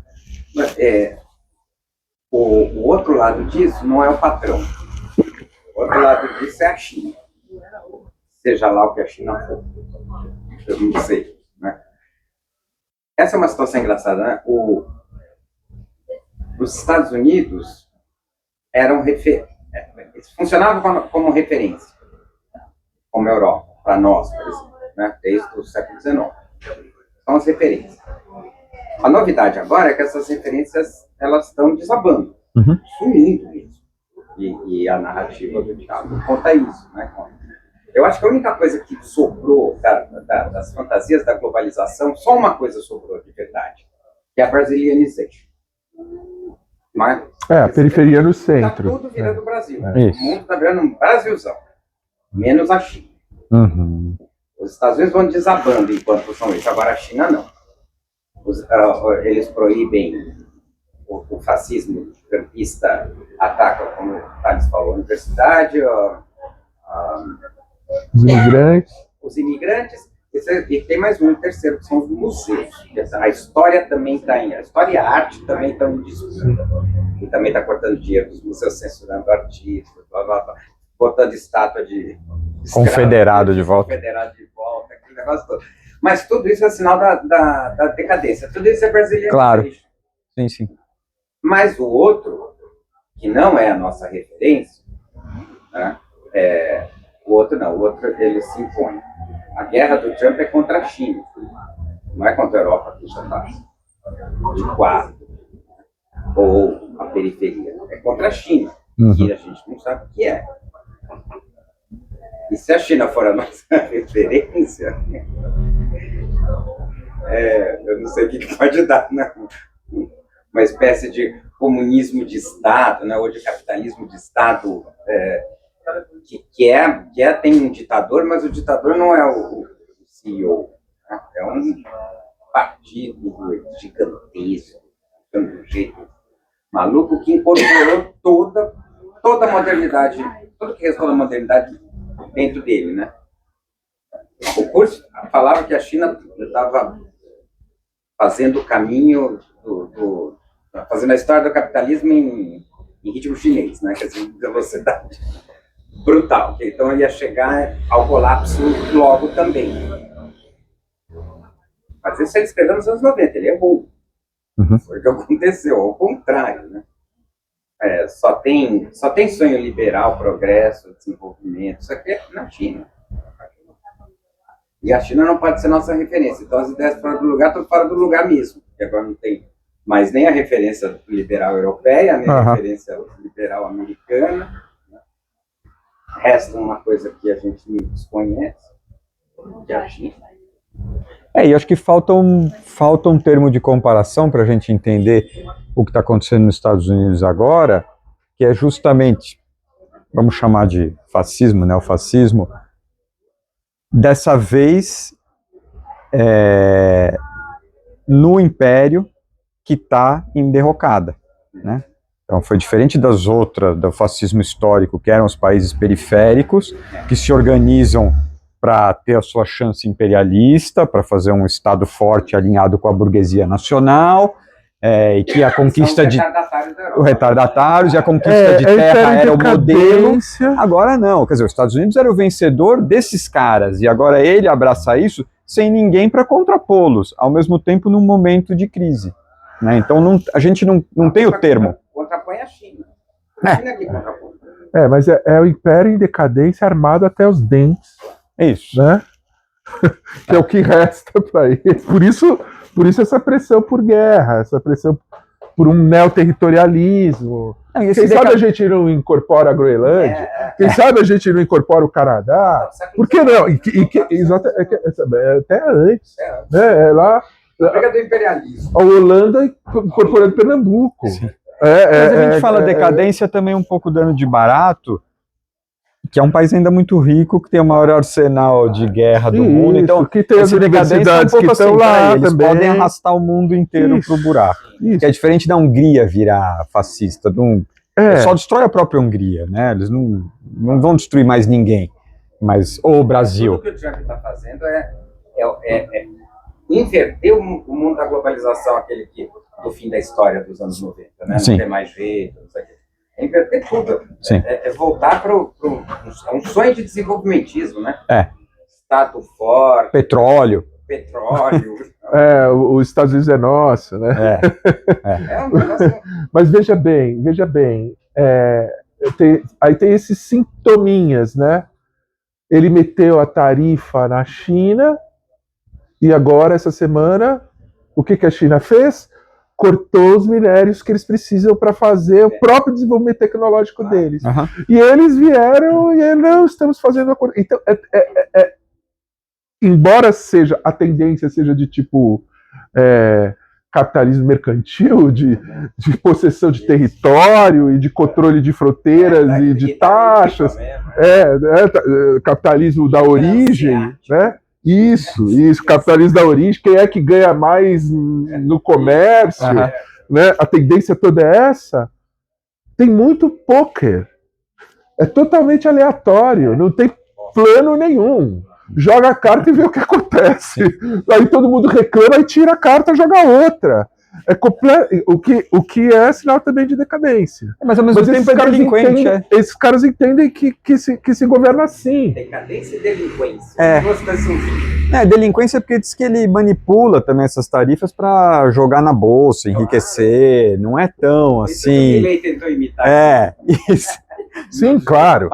o outro lado disso não é o patrão. O outro lado disso é a China. Seja lá o que a China for. Eu não sei. Né? Essa é uma situação engraçada. Né? Os Estados Unidos eram funcionavam como referência, como a Europa, para nós, por exemplo, né? Desde o século XIX. São as referências. A novidade agora é que essas referências elas estão desabando, sumindo mesmo. E a narrativa do diabo conta isso. Né? Eu acho que a única coisa que sobrou das fantasias da globalização, só uma coisa sobrou de verdade, que é a Brazilianization. Mas, a periferia no centro. Está tudo virando Brasil. O mundo está virando um Brasilzão. Menos a China. Os Estados Unidos vão desabando enquanto são isso. Agora a China não. Eles proíbem o fascismo campista, ataca, como o Thales falou, a universidade, os imigrantes, e tem mais um terceiro, que são os museus. A história também está a história e a arte também estão em disputa. E também está cortando dinheiro dos museus, censurando artistas, blá, blá, blá, botando estátua de confederado de volta. Confederado de volta, aquele negócio todo. Mas tudo isso é sinal da decadência. Tudo isso é brasileiro. Claro. Sim, sim. Mas o outro, que não é a nossa referência, né, o outro ele se impõe. A guerra do Trump é contra a China, não é contra a Europa que já está de quadro, ou a periferia. É contra a China, que a gente não sabe o que é. E se a China for a nossa referência, eu não sei o que pode dar, né? Uma espécie de comunismo de Estado, né? Ou de capitalismo de Estado, que tem um ditador, mas o ditador não é o CEO, né? É um partido gigantesco, de um jeito maluco, que incorporou toda a modernidade, tudo que restou da modernidade dentro dele, né? O curso falava que a China estava fazendo o caminho fazendo a história do capitalismo em ritmo chinês, né? Quer dizer, velocidade brutal. Então ia chegar ao colapso logo também. Mas isso ele escreveu nos anos 90, ele errou. Foi o que aconteceu, ao contrário, né? só tem sonho liberal, progresso, desenvolvimento. Isso aqui é na China. E a China não pode ser nossa referência. Então, as ideias fora do lugar estão fora do lugar mesmo. Porque agora não tem mais nem a referência liberal europeia, nem a referência liberal americana. Né? Resta uma coisa que a gente desconhece, que é a China. E acho que falta um termo de comparação para a gente entender o que está acontecendo nos Estados Unidos agora, que é justamente, vamos chamar de fascismo, neofascismo, dessa vez no império que está em derrocada, né? Então foi diferente das outras, do fascismo histórico, que eram os países periféricos, que se organizam para ter a sua chance imperialista, para fazer um Estado forte alinhado com a burguesia nacional, e que a conquista de... Os retardatários, e a conquista de terra era o modelo. Agora não, quer dizer, os Estados Unidos era o vencedor desses caras, e agora ele abraça isso sem ninguém para contrapô-los, ao mesmo tempo num momento de crise. Né? Então a gente não tem o termo. Contrapõe a China. A China que contrapõe. Mas é o império em decadência armado até os dentes. Isso. Né? Que é o que resta para ele. Por isso essa pressão por guerra, essa pressão por um neoterritorialismo. Quem sabe a gente não incorpora a Groenlândia? Quem sabe a gente não incorpora o Canadá? Por que não? Até antes. Né? Lá, a briga do imperialismo. A Holanda incorporando Pernambuco. Mas a gente fala decadência também um pouco dano de barato, que é um país ainda muito rico, que tem o maior arsenal de guerra do mundo, então que tem as universidades que estão lá eles também. Podem arrastar o mundo inteiro pro buraco. Que é diferente da Hungria virar fascista. Só destrói a própria Hungria, né? Eles não vão destruir mais ninguém. Mas o Brasil. Tudo que o Trump está fazendo é inverter o mundo da globalização, aquele do fim da história dos anos 90, né? Não tem mais jeito, não sei o quê. É inverter tudo. É voltar para um sonho de desenvolvimentismo, né? Estado forte. Petróleo. Os Estados Unidos é nosso, né? Um negócio... Mas veja bem, aí tem esses sintominhas, né? Ele meteu a tarifa na China e agora, essa semana, o que a China fez? Cortou os minérios que eles precisam para fazer o próprio desenvolvimento tecnológico deles. E eles vieram e não estamos fazendo acordo. Então, embora a tendência seja de tipo capitalismo mercantil, de possessão de território e de controle de fronteiras e de taxas, capitalismo da origem, né? Isso, capitalismo da origem, quem é que ganha mais no comércio, né? A tendência toda é essa. Tem muito poker. É totalmente aleatório, não tem plano nenhum. Joga a carta e vê o que acontece. Aí todo mundo reclama e tira a carta e joga outra. O que é sinal também de decadência. Mas ao mesmo tempo é delinquente. Esses caras entendem que se governa assim. Decadência e delinquência. Delinquência porque diz que ele manipula também essas tarifas para jogar na bolsa, enriquecer. Não é tão assim. Ele tentou imitar. Isso. Sim, claro.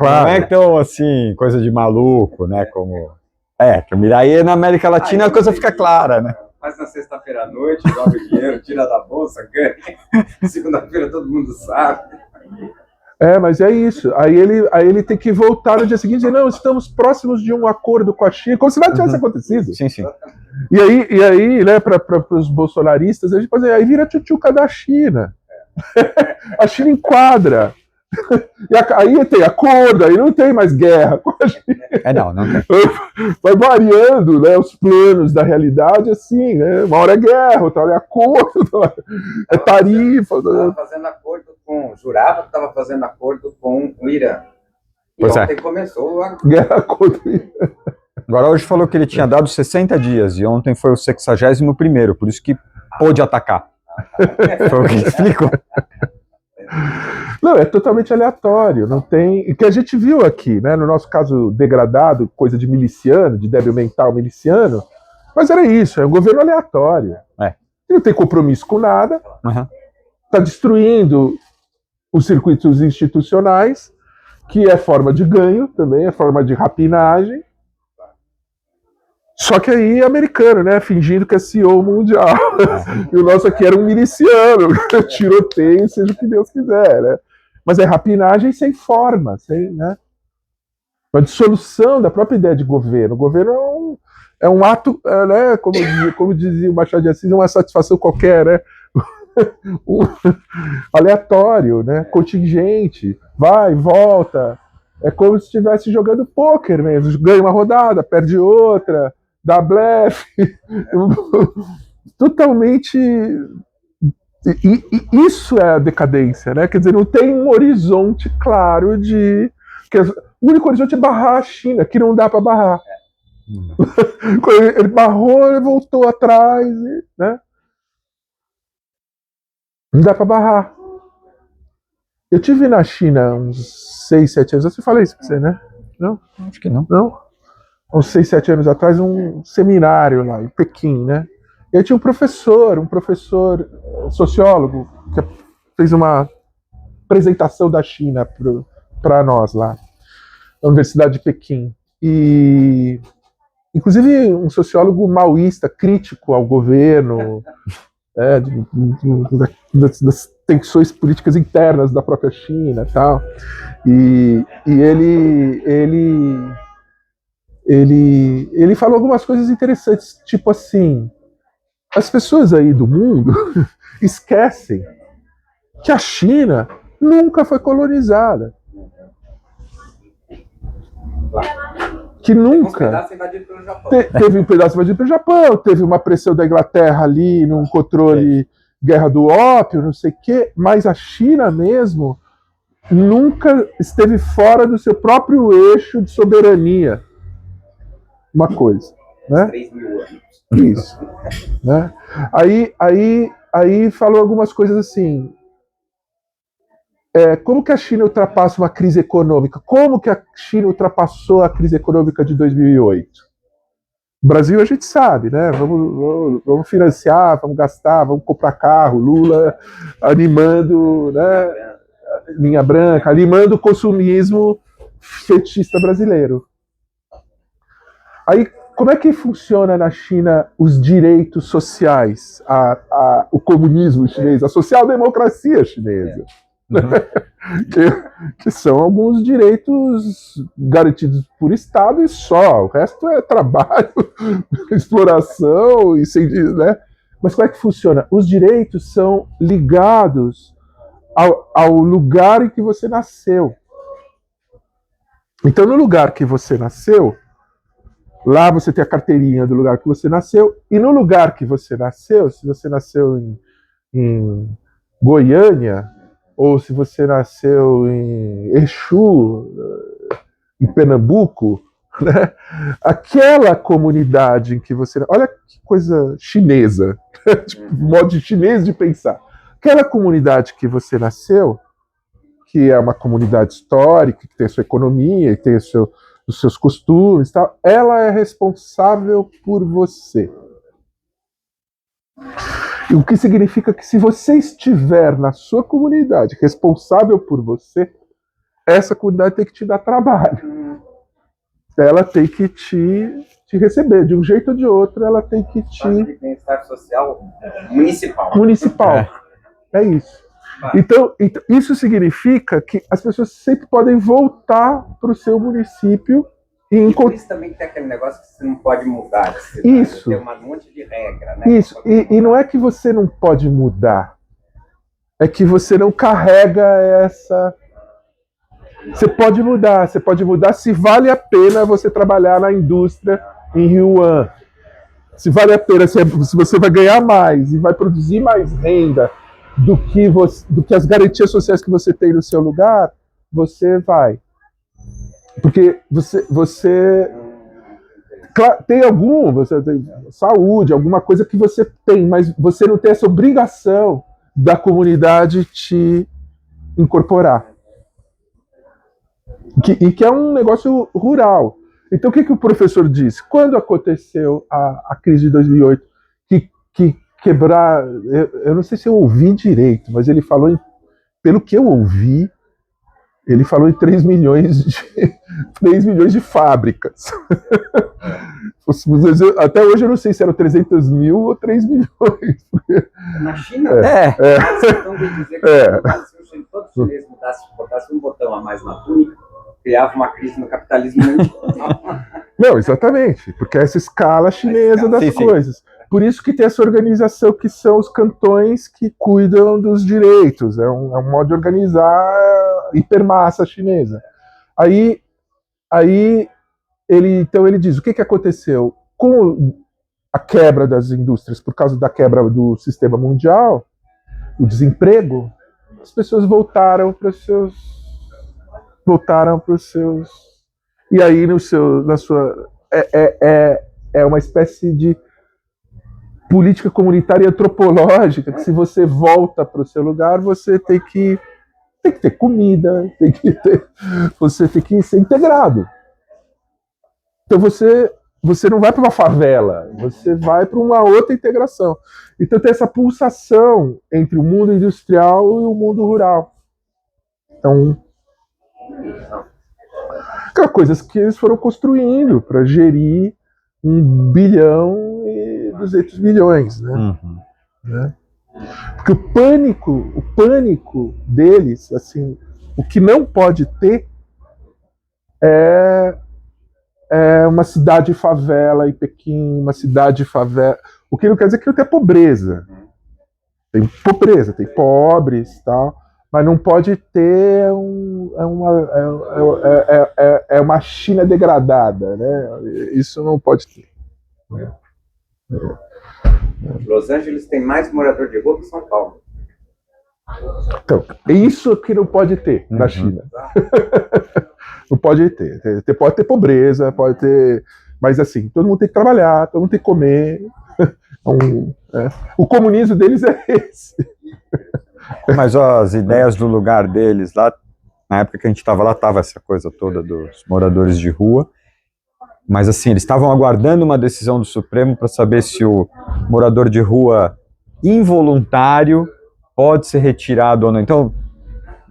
Não é tão assim, coisa de maluco, né? Como. Que aí na América Latina a coisa fica clara, né? Faz na sexta-feira à noite, joga o dinheiro, tira da bolsa, ganha. Segunda-feira todo mundo sabe. Mas é isso. Aí ele tem que voltar no dia seguinte e dizer, não, estamos próximos de um acordo com a China, como se nada tivesse acontecido. Sim. E aí, né, para os bolsonaristas, aí vira tchutchuca da China. A China enquadra. E aí tem acordo, aí não tem mais guerra com a China. Não tem. Vai variando, né, os planos da realidade assim, né? Uma hora é guerra, outra hora é acordo, é tarifa. Estava fazendo acordo jurava que estava fazendo acordo com o Irã. E ontem começou a guerra contra o Irã. Agora hoje falou que ele tinha dado 60 dias e ontem foi o 61º, por isso que pôde atacar. Foi o que ele explicou. Não, é totalmente aleatório, não tem. E que a gente viu aqui, né? No nosso caso degradado, coisa de miliciano, de débil mental miliciano, mas era isso, é um governo aleatório. Não tem compromisso com nada, tá destruindo os circuitos institucionais, que é forma de ganho também, é forma de rapinagem. Só que aí americano, né? Fingindo que é CEO mundial. E o nosso aqui era um miliciano, tiroteio, seja o que Deus quiser, né? Mas é rapinagem sem forma, sem, né? Uma dissolução da própria ideia de governo. O governo é um ato, né? Como dizia o Machado de Assis, uma satisfação qualquer, né? Aleatório, né? Contingente, vai, volta. É como se estivesse jogando pôquer mesmo. Ganha uma rodada, perde outra, dá blefe. Totalmente. E isso é a decadência, né? Quer dizer, não tem um horizonte claro de. O único horizonte é barrar a China, que não dá para barrar. Ele barrou, ele voltou atrás, né? Não dá para barrar. Eu tive na China uns 6, 7 anos. Eu falei isso para você, né? Não? Acho que não. Não? Uns 6, 7 anos atrás, um seminário lá em Pequim, né? E aí tinha um professor sociólogo, que fez uma apresentação da China para nós lá, na Universidade de Pequim. E, inclusive, um sociólogo maoísta, crítico ao governo, das tensões políticas internas da própria China e tal. E ele falou algumas coisas interessantes, tipo assim, as pessoas aí do mundo esquecem que a China nunca foi colonizada. Que nunca. Teve um pedaço invadido pelo Japão, teve uma pressão da Inglaterra ali num controle, guerra do ópio, não sei o quê, mas a China mesmo nunca esteve fora do seu próprio eixo de soberania. Uma coisa, né? 3 mil anos. Isso, né? Aí falou algumas coisas assim. Como que a China ultrapassa uma crise econômica? Como que a China ultrapassou a crise econômica de 2008? O Brasil a gente sabe, né? Vamos financiar, vamos gastar, vamos comprar carro, Lula animando, né? Linha branca, animando o consumismo fetichista brasileiro. Aí, como é que funciona na China os direitos sociais, o comunismo chinês, a social-democracia chinesa? Que são alguns direitos garantidos por Estado e só. O resto é trabalho, exploração, e sem, né? Mas como é que funciona? Os direitos são ligados ao lugar em que você nasceu. Então, no lugar que você nasceu, lá você tem a carteirinha do lugar que você nasceu, e no lugar que você nasceu, se você nasceu em Goiânia, ou se você nasceu em Exu, em Pernambuco, né? Aquela comunidade em que você... Olha que coisa chinesa, tipo, modo chinês de pensar. Aquela comunidade que você nasceu, que é uma comunidade histórica, que tem a sua economia, que tem os seus costumes e tal, ela é responsável por você. O que significa que se você estiver na sua comunidade responsável por você, essa comunidade tem que te dar trabalho. Ela tem que te receber, de um jeito ou de outro, ela tem que te... Bem-estar social municipal. Municipal. É isso. Então, isso significa que as pessoas sempre podem voltar para o seu município e por isso também tem aquele negócio que você não pode mudar. Isso. Tem um monte de regra, né? Isso. E não é que você não pode mudar. É que você não carrega essa... Você pode mudar se vale a pena você trabalhar na indústria em Wuhan. Se vale a pena, se você vai ganhar mais e vai produzir mais renda do que as garantias sociais que você tem no seu lugar, você vai. Porque você claro, você tem saúde, alguma coisa que você tem, mas você não tem essa obrigação da comunidade te incorporar. E que é um negócio rural. Então, o que o professor disse? Quando aconteceu a crise de 2008, que quebrar... Eu não sei se eu ouvi direito, mas ele falou pelo que eu ouvi, ele falou em 3 milhões de fábricas. Até hoje eu não sei se eram 300 mil ou 3 milhões. Na China, então vem dizer que se todos os chineses botassem um botão a mais na túnica, criava uma crise no capitalismo mundial. Não, exatamente, porque é essa escala chinesa das coisas. Por isso que tem essa organização que são os cantões que cuidam dos direitos. É um modo de organizar a hipermassa chinesa. Aí ele diz, o que aconteceu? Com a quebra das indústrias, por causa da quebra do sistema mundial, o desemprego, as pessoas voltaram para os seus... E aí, é uma espécie de política comunitária e antropológica, que se você volta para o seu lugar, você tem que ter comida, você tem que ser integrado. Então você não vai para uma favela, você vai para uma outra integração. Então tem essa pulsação entre o mundo industrial e o mundo rural. Então, coisas que eles foram construindo para gerir 1 bilhão e 200 milhões, né? Né? Porque o pânico deles, assim, o que não pode ter é uma cidade favela em Pequim, uma cidade favela. O que não quer dizer que não tem pobreza. Tem pobreza, tem pobres e tal, mas não pode ter uma China degradada, né? Isso não pode ter. Los Angeles tem mais morador de rua que São Paulo. Então, isso que não pode ter na China. Não pode ter. Pode ter pobreza, pode ter... Mas assim, todo mundo tem que trabalhar, todo mundo tem que comer. O comunismo deles é esse. Mas as ideias do lugar deles lá, na época que a gente estava lá, estava essa coisa toda dos moradores de rua. Mas assim, eles estavam aguardando uma decisão do Supremo para saber se o morador de rua involuntário pode ser retirado ou não. Então,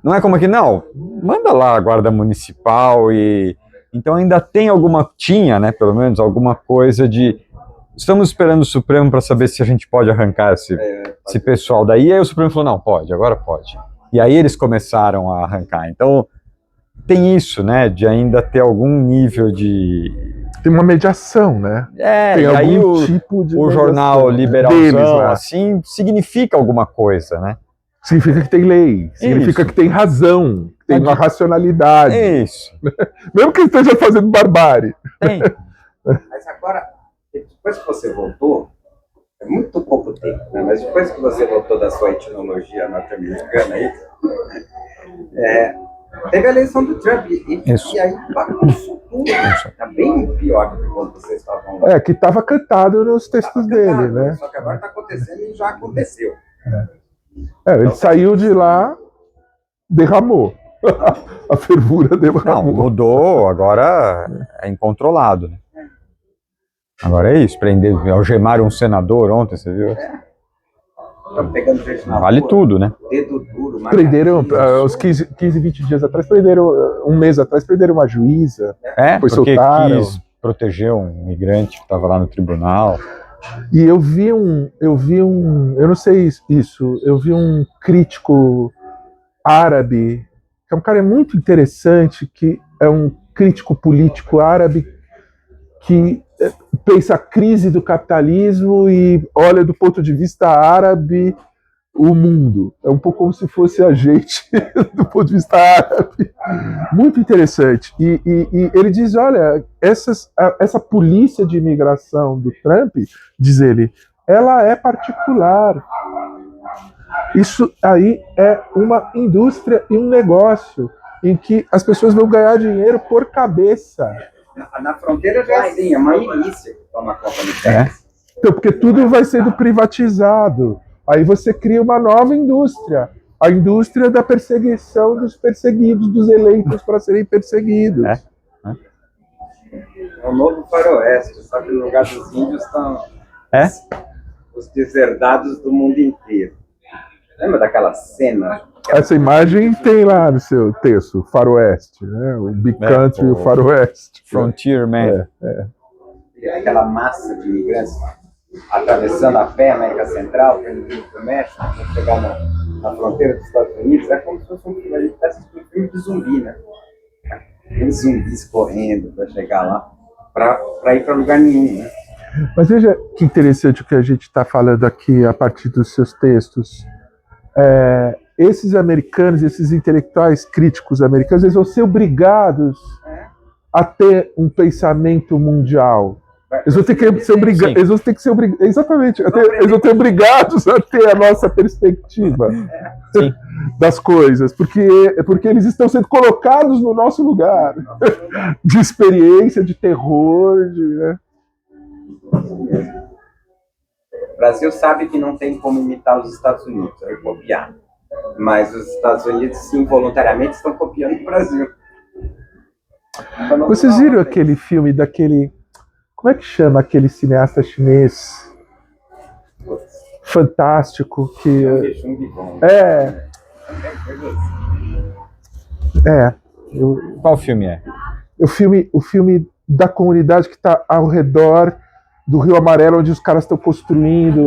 não é como aqui, não, manda lá a guarda municipal e... Então ainda tem tinha, né, pelo menos, alguma coisa de... Estamos esperando o Supremo para saber se a gente pode arrancar esse pessoal daí. E aí o Supremo falou, não, pode, agora pode. E aí eles começaram a arrancar. Então, tem isso, né, de ainda ter algum nível de... Tem uma mediação, né? Tem algum tipo de o jornal liberalzão, assim, significa alguma coisa, né? Significa que tem lei, significa que tem razão, que tem uma racionalidade. Isso. Mesmo que ele esteja fazendo barbárie. Tem. Mas agora, depois que você voltou, é muito pouco tempo, né? Mas depois que você voltou da sua etnologia norte-americana aí, teve a eleição do Trump e aí bagunçou tudo. Está bem pior do que quando vocês estavam lá. Que estava cantado nos textos dele, né? Só que agora está acontecendo e já aconteceu. Ele saiu de lá, derramou. A fervura derramou. Não, mudou, agora é incontrolado, né? Agora é isso, algemaram um senador ontem, você viu? Estão pegando gente na vale rua, tudo, né? Dedo duro, prenderam, uns 15, 20 dias atrás, um mês atrás, prenderam uma juíza. Porque soltaram. Quis proteger um migrante que estava lá no tribunal. E eu vi eu não sei isso, eu vi um crítico árabe, que é um cara muito interessante, que é um crítico político árabe, que pensa a crise do capitalismo e olha do ponto de vista árabe o mundo. É um pouco como se fosse a gente do ponto de vista árabe. Muito interessante. E ele diz, olha, essa polícia de imigração do Trump, diz ele, ela é particular. Isso aí é uma indústria e um negócio em que as pessoas vão ganhar dinheiro por cabeça. Na fronteira já é assim, é uma milícia que toma conta do Texas. Então, porque tudo vai sendo privatizado. Aí você cria uma nova indústria. A indústria da perseguição dos perseguidos, dos eleitos para serem perseguidos. É o novo faroeste, só que no lugar dos índios estão os deserdados do mundo inteiro. Lembra daquela cena? Essa imagem tem lá no seu texto, Faroeste, né? O Big Country e o Faroeste. Frontier Man. Aquela massa de imigrantes atravessando a pé a América Central, para ir para o México, para chegar na fronteira dos Estados Unidos. É como se fosse um filme de zumbi, né? Aqueles zumbis correndo para chegar lá, para ir para lugar nenhum, né? Mas veja que interessante o que a gente está falando aqui a partir dos seus textos. Esses americanos, esses intelectuais críticos americanos, eles vão ser obrigados a ter um pensamento mundial. Eles vão ter que ser obrigados, eles vão ter que ser obrigados, exatamente, eles vão ter obrigados a ter a nossa perspectiva das coisas, porque eles estão sendo colocados no nosso lugar de experiência, de terror, né? O Brasil sabe que não tem como imitar os Estados Unidos, é copiar. Mas os Estados Unidos, involuntariamente, estão copiando o Brasil. Vocês viram aquele filme daquele... Como é que chama aquele cineasta chinês? Fantástico, que... Qual filme é? O filme da comunidade que está ao redor do Rio Amarelo, onde os caras estão construindo...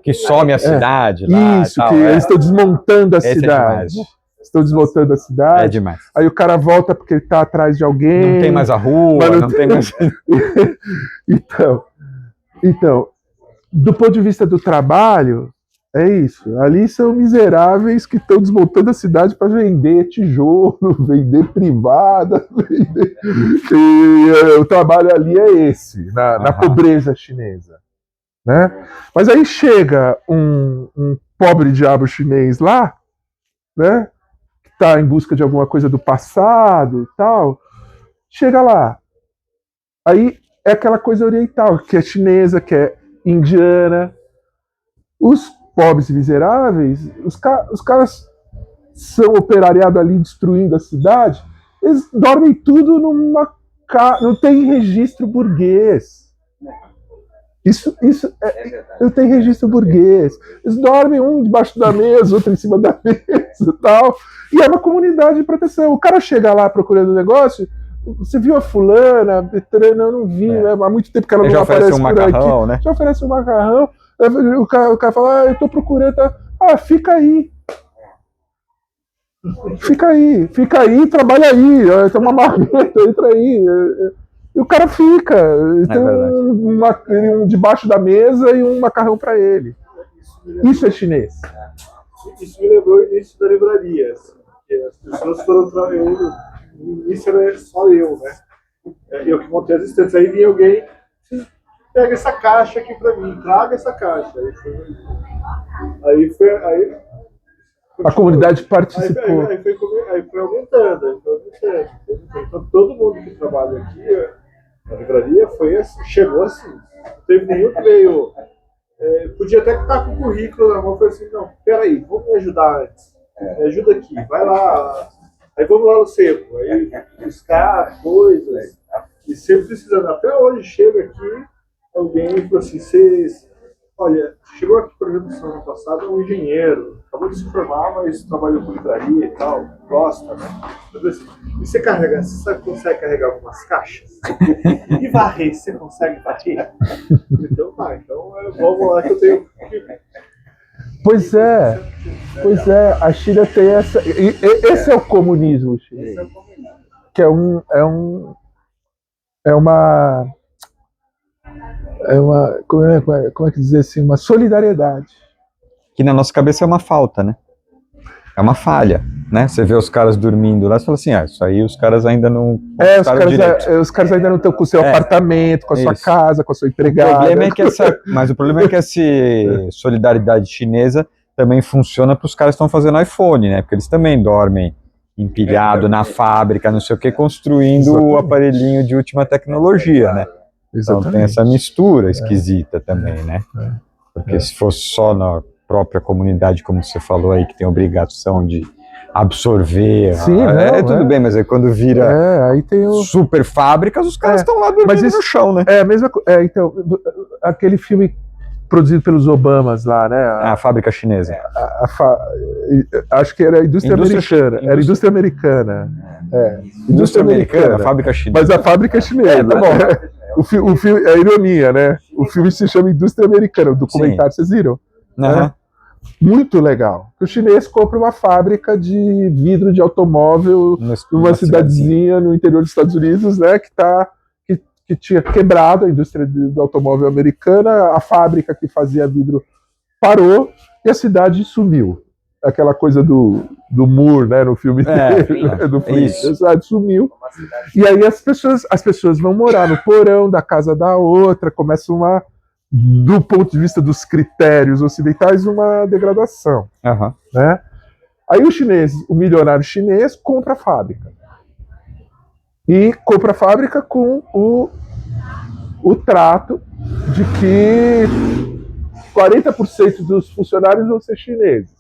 que some a cidade lá. Isso, que eles estão desmontando a cidade. Estão desmontando a cidade. É demais. Aí o cara volta porque ele está atrás de alguém. Não tem mais a rua, não tem mais... Então, do ponto de vista do trabalho, é isso. Ali são miseráveis que estão desmontando a cidade para vender tijolo, vender privada, E o trabalho ali é esse, na pobreza chinesa. Né? Mas aí chega um pobre diabo chinês lá, né? Que está em busca de alguma coisa do passado e tal, chega lá. Aí é aquela coisa oriental, que é chinesa, que é indiana. Os pobres e miseráveis, os caras são operariados ali destruindo a cidade, eles dormem tudo numa casa, não tem registro burguês. Isso não tem registro burguês. Eles dormem um debaixo da mesa, outro em cima da mesa e tal. E é uma comunidade de proteção. O cara chega lá procurando um negócio. Você viu a fulana, Betrana? Eu não vi, né? Há muito tempo que ela não aparece por macarrão, aqui. Né? Já oferece um macarrão. O cara fala, eu tô procurando. Fica aí. Fica aí, trabalha aí. Tem uma marmita, entra aí. E o cara fica, tem um debaixo da mesa e um macarrão para ele. Isso é chinês. Isso me lembrou o início da livraria. Assim, as pessoas foram trabalhando, no início era só eu, né? Eu que montei as estantes, aí vinha alguém, pega essa caixa aqui para mim, traga essa caixa. Aí a comunidade participou. Aí foi aumentando. Então todo mundo que trabalha aqui na livraria chegou assim. Não teve nenhum que veio. Podia até estar com o currículo na mão e falou assim, não, peraí, vamos me ajudar antes. Me ajuda aqui, vai lá. Aí vamos lá no sebo. Aí buscar coisas. E sempre precisando. Até hoje chega aqui alguém e falou assim, olha, chegou aqui, por exemplo, semana passada, um engenheiro, acabou de se formar, mas trabalhou com livraria e tal, gosta, né? Assim, e você consegue carregar algumas caixas? E varrer, você consegue varrer? Então vamos lá que eu tenho... Pois é, a China tem essa... Esse é o comunismo chinês. Que é uma como é que dizer assim, uma solidariedade. Que na nossa cabeça é uma falta, né? É uma falha, né? Você vê os caras dormindo lá, você fala assim, isso aí os caras ainda não... Os caras ainda não estão com o seu apartamento, com a sua casa, com a sua empregada. Mas o problema é que essa solidariedade chinesa também funciona para os caras que estão fazendo iPhone, né? Porque eles também dormem empilhado na fábrica, não sei o que, construindo o aparelhinho de última tecnologia, né? Então tem essa mistura esquisita também, né? Porque se fosse só na própria comunidade, como você falou aí, que tem obrigação de absorver, tudo bem, mas aí quando vira aí tem super fábricas, os caras estão lá dormindo no chão, né? Então, aquele filme produzido pelos Obamas lá, né? A fábrica chinesa. Acho que era a indústria americana. Era a indústria americana. Indústria americana, fábrica chinesa. Mas a fábrica é chinesa. Tá bom. O filme, é ironia, né? O filme se chama Indústria Americana, o documentário, vocês viram? Uhum. Muito legal. O chinês compra uma fábrica de vidro de automóvel numa cidadezinha no interior dos Estados Unidos, né? Que tinha quebrado a indústria do automóvel americana, a fábrica que fazia vidro parou e a cidade sumiu. Aquela coisa do Moore, né, no filme dele, do Flint. A cidade sumiu. E aí as pessoas vão morar no porão da casa da outra, começa do ponto de vista dos critérios ocidentais, uma degradação. Uhum. Né? Aí o milionário chinês compra a fábrica. E compra a fábrica com o trato de que 40% dos funcionários vão ser chineses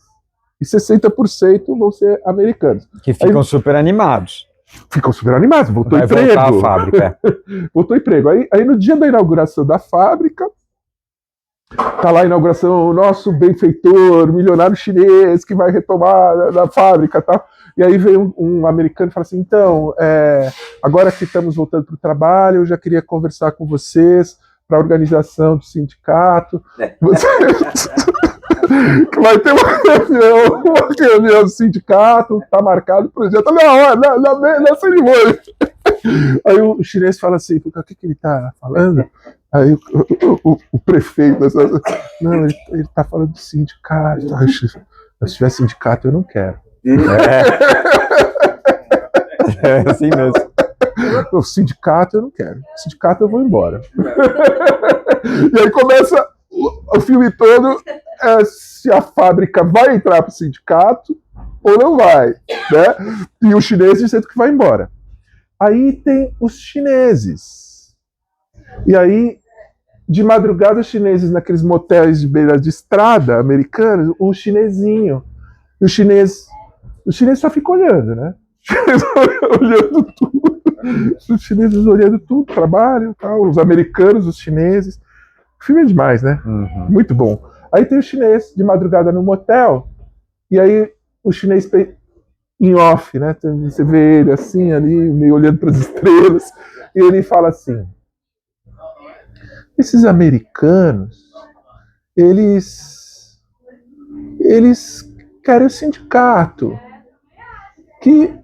e 60% vão ser americanos. Que ficam super animados. Ficam super animados, voltou Vai emprego. voltar a fábrica. Voltou emprego. Aí no dia da inauguração da fábrica, tá lá a inauguração, o nosso benfeitor, milionário chinês que vai retomar da fábrica e tal. E aí veio um americano e fala assim, então, agora que estamos voltando para o trabalho, eu já queria conversar com vocês para a organização do sindicato. Vai ter uma reunião do sindicato, está marcado para o dia, tá na hora, na cerimônia. Aí o chinês fala assim, o que ele está falando? Aí o prefeito, não, ele está falando do sindicato. Se tiver sindicato, eu não quero. É assim mesmo. O sindicato eu não quero. O sindicato eu vou embora. E aí começa o filme todo se a fábrica vai entrar para o sindicato ou não vai, né? E o chinês dizendo que vai embora. Aí tem os chineses. E aí, de madrugada, os chineses naqueles motéis de beira de estrada americanos, o chinesinho. E o chinês só fica olhando, né? Olhando tudo. Os chineses olhando tudo, trabalho, tal, os americanos, os chineses. O filme é demais, né? Uhum. Muito bom. Aí tem o chinês de madrugada no motel, e aí o chinês em off, né? Você vê ele assim, ali, meio olhando para as estrelas, e ele fala assim: esses americanos, eles querem o sindicato, que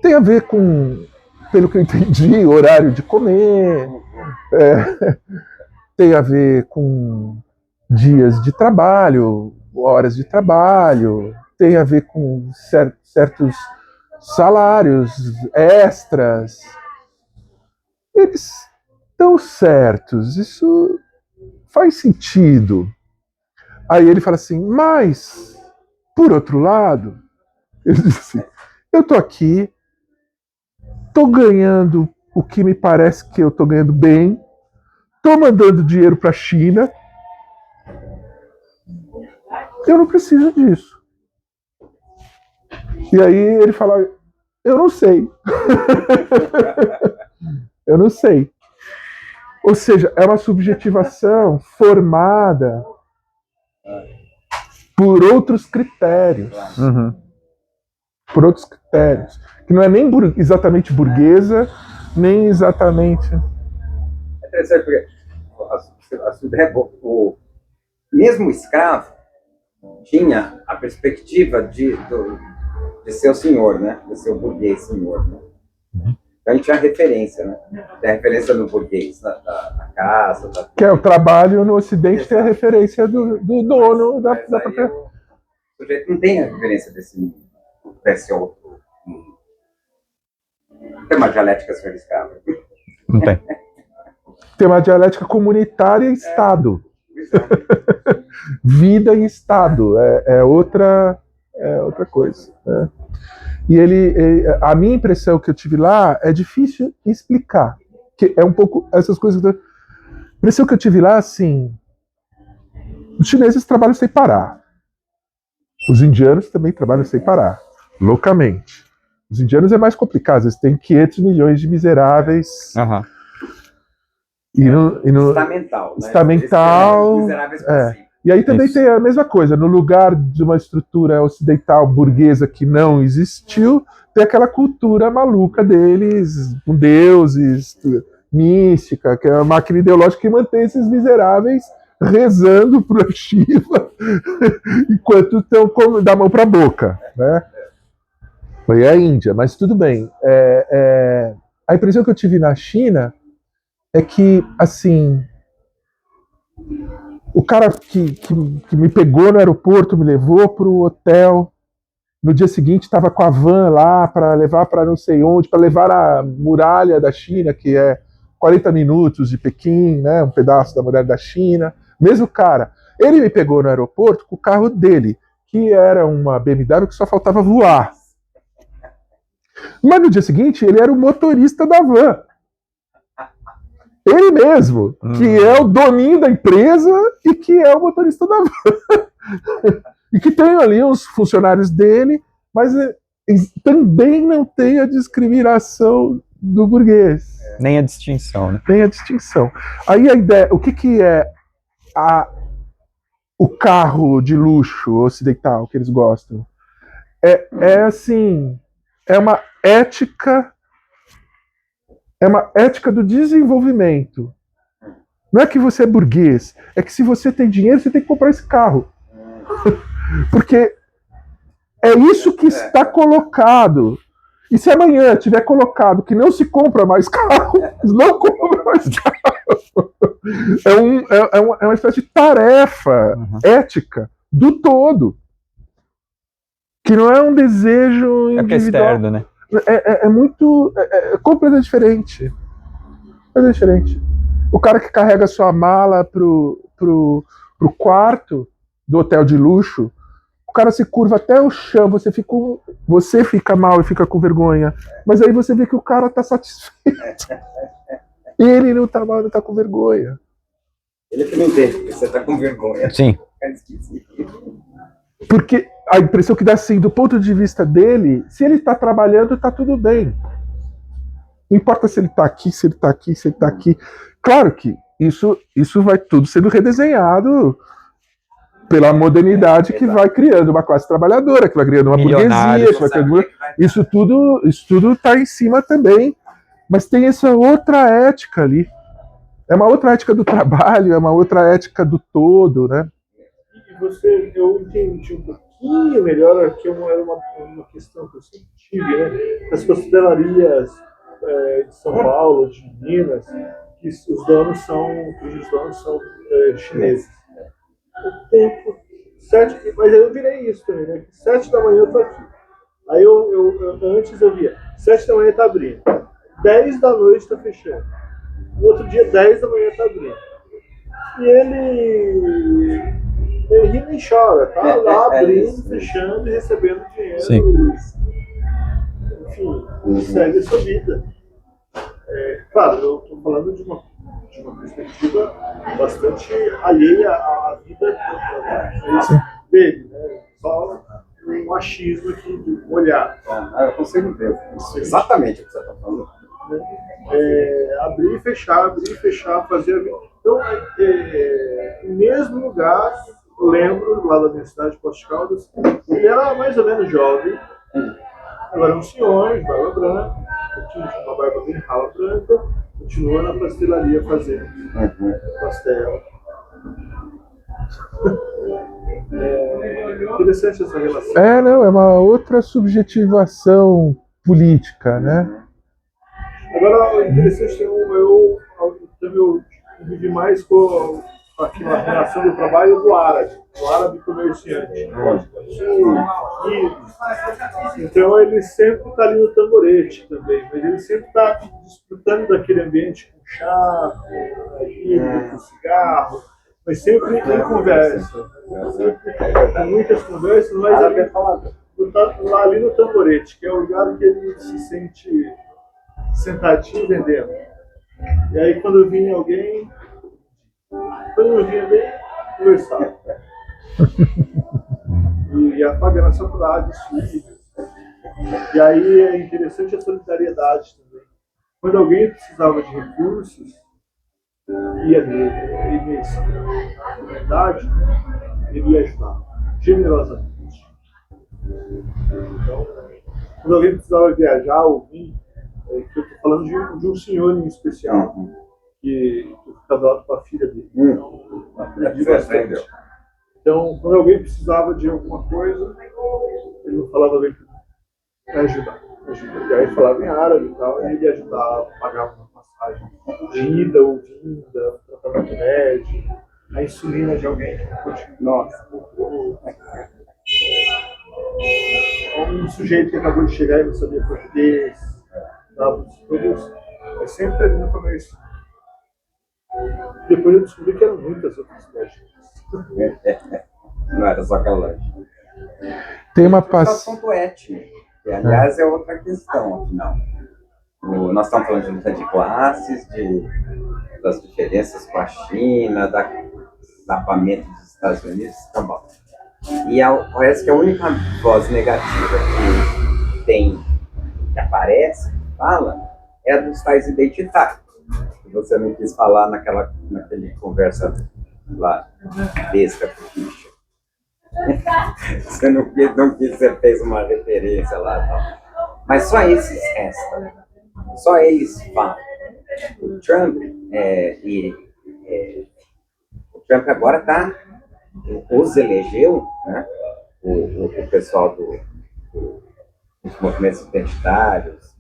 tem a ver com, pelo que eu entendi, horário de comer, tem a ver com dias de trabalho, horas de trabalho, tem a ver com certos salários extras. Eles estão certos, isso faz sentido. Aí ele fala assim, mas, por outro lado, ele diz assim, eu estou aqui, estou ganhando o que me parece que eu estou ganhando bem, estou mandando dinheiro para a China, eu não preciso disso. E aí ele fala, eu não sei. Eu não sei. Ou seja, é uma subjetivação formada por outros critérios. Uhum. Por outros critérios. Que não é nem exatamente burguesa, nem exatamente... É interessante porque o mesmo escravo tinha a perspectiva de ser o senhor, né? De ser o burguês senhor, né? Então a gente tinha referência, né? Tem a referência do burguês, da casa. Que é o trabalho no Ocidente, tem a referência do dono da própria... O sujeito não tem a referência desse outro. Não tem uma dialética sobre escravo. Não tem. Tem uma dialética comunitária e Estado. Vida e Estado é outra coisa. Né? E a minha impressão que eu tive lá é difícil explicar. Que é um pouco essas coisas. A impressão que eu tive lá, assim, os chineses trabalham sem parar. Os indianos também trabalham sem parar, loucamente. Os indianos é mais complicado, eles têm 500 milhões de miseráveis. Uhum. Estamental, né? Estamental. E aí também tem a mesma coisa, no lugar de uma estrutura ocidental burguesa que não existiu, tem aquela cultura maluca deles, com deuses, mística, que é a máquina ideológica que mantém esses miseráveis rezando para Shiva enquanto estão da mão para a boca, né? Foi a Índia, mas tudo bem. A impressão que eu tive na China é que, assim, o cara que me pegou no aeroporto, me levou para o hotel, no dia seguinte estava com a van lá para levar para não sei onde, para levar a muralha da China, que é 40 minutos de Pequim, né, um pedaço da muralha da China. Mesmo cara, ele me pegou no aeroporto com o carro dele, que era uma BMW que só faltava voar. Mas no dia seguinte ele era o motorista da van. Ele mesmo, que é o doninho da empresa e que é o motorista da van. E que tem ali os funcionários dele, mas também não tem a discriminação do burguês. Nem a distinção, né? Nem a distinção. Aí a ideia, o que é o carro de luxo ocidental que eles gostam? Assim, é uma ética do desenvolvimento. Não é que você é burguês, é que se você tem dinheiro, você tem que comprar esse carro. Porque é isso que está colocado. E se amanhã tiver colocado que não se compra mais carro, não compra mais carro. É uma espécie de tarefa ética do todo. Que não é um desejo individual. É externo, né? É completamente diferente. Completamente diferente. O cara que carrega sua mala pro quarto do hotel de luxo, o cara se curva até o chão, você fica mal e fica com vergonha. Mas aí você vê que o cara tá satisfeito. Ele não tá mal, não tá com vergonha. Ele que não entende, porque você tá com vergonha. Sim. Porque a impressão que dá assim, do ponto de vista dele, se ele tá trabalhando, tá tudo bem. Não importa se ele tá aqui, se ele tá aqui, se ele tá aqui. Claro que isso vai tudo sendo redesenhado pela modernidade que vai criando uma classe trabalhadora, que vai criando uma burguesia, que vai criando... Isso tudo está em cima também, mas tem essa outra ética ali. É uma outra ética do trabalho, é uma outra ética do todo, né? E eu entendi um pouquinho melhor, que era uma questão que eu sempre tive, né? As pastelarias de São Paulo, de Minas, que os donos são chineses. O tempo, mas aí eu virei isso também, né? 7 da manhã eu tô aqui. Aí antes eu via, 7 da manhã tá abrindo, 10 da noite tá fechando. No outro dia, 10 da manhã tá abrindo. E ele ri nem chora, tá lá abrindo, fechando e recebendo dinheiro. Sim. Enfim, segue a sua vida. Claro, eu estou falando de uma perspectiva bastante alheia à vida dele, né? Só um machismo aqui de olhar. Eu consigo ver. Exatamente o que você está falando. Abrir e fechar, fazer a vida. Então, no mesmo lugar, eu lembro, lá da minha cidade, Poços de Caldas, ele era mais ou menos jovem, agora é um senhor, de barba branca, tinha uma barba bem rala branca, continua na pastelaria fazendo pastel. Interessante essa relação. Não, é uma outra subjetivação política, né? Agora, interessante, eu vivi mais com aquela relação do trabalho do árabe comerciante. Então ele sempre está ali no tamborete também, mas ele sempre está desfrutando daquele ambiente com chá, com cigarro, mas sempre em conversa. Com muitas conversas, mas ali no tamborete, que é o lugar que ele se sente sentadinho vendendo. E aí quando vinha alguém, conversava. E apagando a saudade dos filhos. E aí é interessante a solidariedade também. Quando alguém precisava de recursos, ia nele, imensa comunidade, ele ia ajudar generosamente. Então, quando alguém precisava viajar ou vir, eu estou falando de um senhor em especial, que foi casado com a filha dele. Então, aprendi bastante. Então, quando alguém precisava de alguma coisa, ele não falava bem para ajudar. E aí falava em árabe e tal, e ele ajudava, pagava uma passagem de ida ou vinda, tratamento médico, a insulina de alguém. Nossa, um sujeito que acabou de chegar e não sabia português, todos, é sempre ali no começo. Depois eu descobri que eram muitas outras lojas. Não era só aquela loja. Tem uma O assunto étnico, que aliás é outra questão, afinal. Nós estamos falando de luta de classes, das diferenças com a China, do escapamento dos Estados Unidos, tá bom. E parece que a única voz negativa que aparece, que fala, é a dos tais identitários. Que você não quis falar naquele conversa lá, besta com o Christian. Você não quis, você fez uma referência lá e tal. Mas só esses restam. Só eles falam. O Trump, o Trump agora os elegeu, né? O pessoal dos movimentos identitários,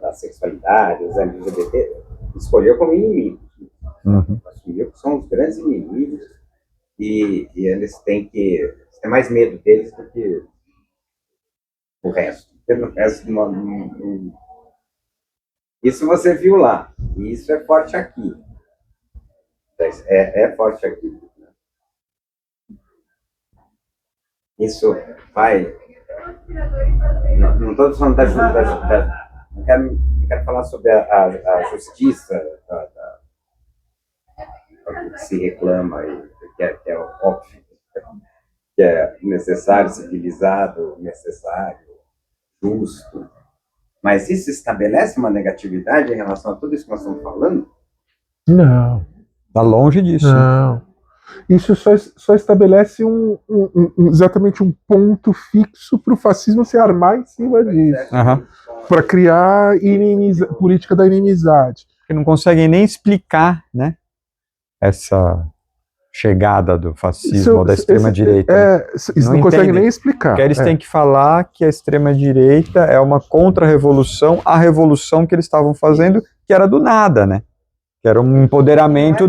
da sexualidade, os LGBT, escolheu como inimigos. Assumiu que são os grandes inimigos e eles têm mais medo deles do que o resto. O resto não. Isso você viu lá, e isso é forte aqui. É forte aqui. Isso vai. Não estou falando da não quero falar sobre a justiça que se reclama, que é óbvio, que é necessário, civilizado, necessário, justo. Mas isso estabelece uma negatividade em relação a tudo isso que nós estamos falando? Não. Está longe disso. Não. Isso só estabelece exatamente um ponto fixo para o fascismo se armar em cima disso. Para criar política da inimizade. Que não conseguem nem explicar, né, essa chegada do fascismo ou da extrema-direita. Isso não consegue nem explicar. Porque eles têm que falar que a extrema-direita é uma contra-revolução à revolução que eles estavam fazendo, que era do nada, né? Que era um empoderamento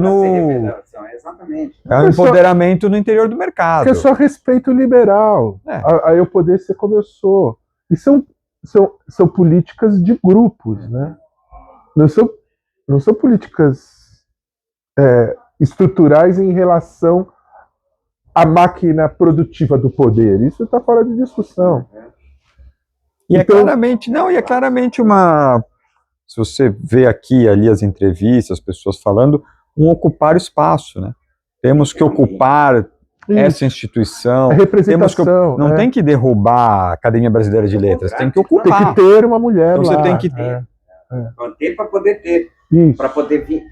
É um empoderamento no interior do mercado. Que é só respeito liberal. A eu poder ser como eu sou. E são políticas de grupos, né? Não são políticas estruturais em relação à máquina produtiva do poder. Isso está fora de discussão. E é claramente uma... Se você vê aqui e ali as entrevistas, as pessoas falando, ocupar espaço, né? Temos que ocupar essa instituição. A representação. Não tem que derrubar a Academia Brasileira de Letras, tem que ocupar. Tem que ter uma mulher então lá. Você tem que ter. Manter para poder ter. Para poder vir.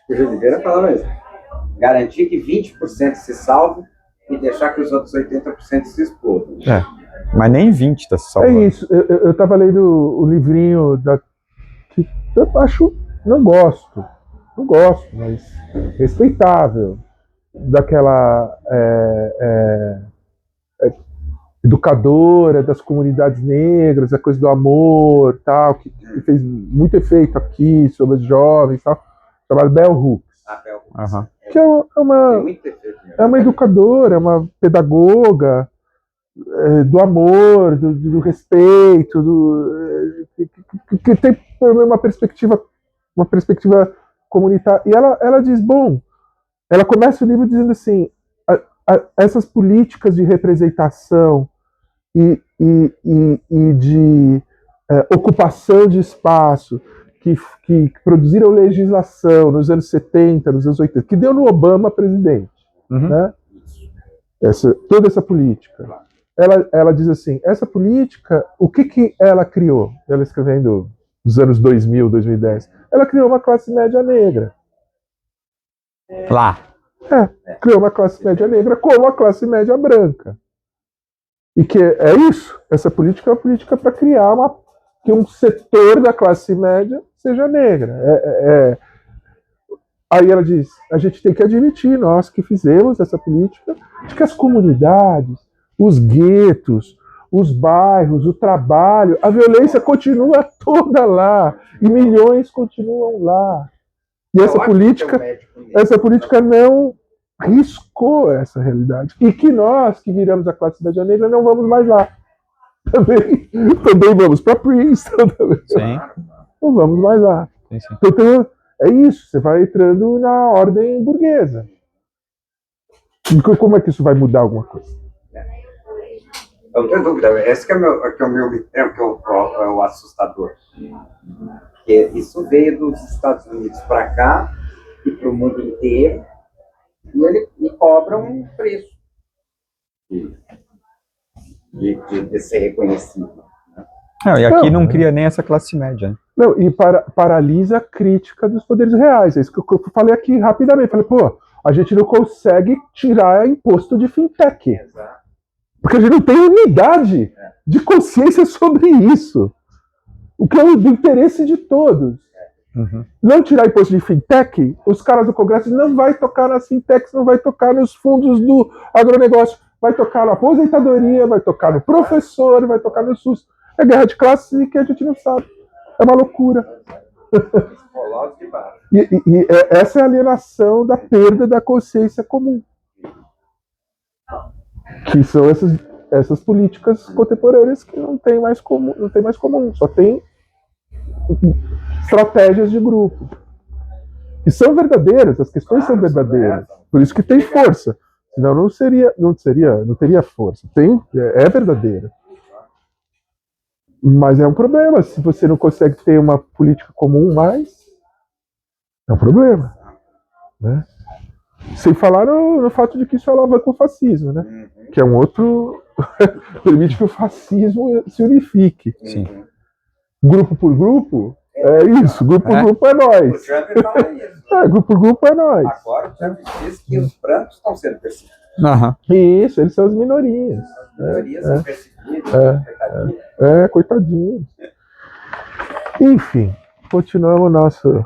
O Júlio Oliveira falava isso. Garantir que 20% se salve e deixar que os outros 80% se explodam. Mas nem 20% está se salvando. É isso. Eu estava lendo o livrinho que eu acho... Não gosto, mas respeitável, daquela educadora das comunidades negras, a coisa do amor, tal, que fez muito efeito aqui sobre os jovens, tal, chamada Bell Hooks. Que é uma educadora, uma pedagoga do amor, do respeito, que tem uma perspectiva comunitária. E ela diz, ela começa o livro dizendo assim, essas políticas de representação e de ocupação de espaço que produziram legislação nos anos 70, nos anos 80, que deu no Obama presidente, né? Toda essa política. Ela diz assim, essa política, o que ela criou? Ela escrevendo dos anos 2000, 2010. Ela criou uma classe média negra. Lá. Criou uma classe média negra como a classe média branca. E que é isso. Essa política é uma política para criar que um setor da classe média seja negra. Aí ela diz, a gente tem que admitir, nós que fizemos essa política, de que as comunidades, os guetos, os bairros, o trabalho, a violência continua toda lá, e milhões continuam lá. E essa política não riscou essa realidade. E que nós, que viramos a classe média negra, não vamos mais lá. Também vamos para Princeton. Sim. Não vamos mais lá. Sim, sim. Então, é isso, você vai entrando na ordem burguesa. Como é que isso vai mudar alguma coisa? Eu não tenho dúvida, esse que é o assustador. Porque isso veio dos Estados Unidos para cá e para o mundo inteiro, e cobra um preço de ser reconhecido. Não, e aqui não cria nem essa classe média. Né? Não, e paralisa a crítica dos poderes reais. É isso que eu falei aqui rapidamente. Falei, pô, a gente não consegue tirar imposto de fintech. Exato. Porque a gente não tem unidade de consciência sobre isso. O que é do interesse de todos. Uhum. Não tirar imposto de fintech, os caras do Congresso não vai tocar nas fintechs, não vai tocar nos fundos do agronegócio, vai tocar na aposentadoria, vai tocar no professor, vai tocar no SUS. É guerra de classes que a gente não sabe. É uma loucura. E essa é a alienação da perda da consciência comum. Que são essas políticas contemporâneas que não tem mais comum, só tem estratégias de grupo. E são verdadeiras, as questões são verdadeiras. Por isso que tem força. Senão não teria força. É verdadeira. Mas é um problema. Se você não consegue ter uma política comum mais, é um problema. Né? Sem falar no fato de que isso alavanca o fascismo, né? Que é um outro... permite que o fascismo se unifique. Sim. Grupo por grupo, é isso. Grupo por grupo é nós. O Trump fala isso. Grupo por grupo é nós. Agora o Trump diz que os brancos estão sendo perseguidos. Isso, eles são as minorias. As minorias são perseguidas. Coitadinhos. Enfim, continuamos o nosso...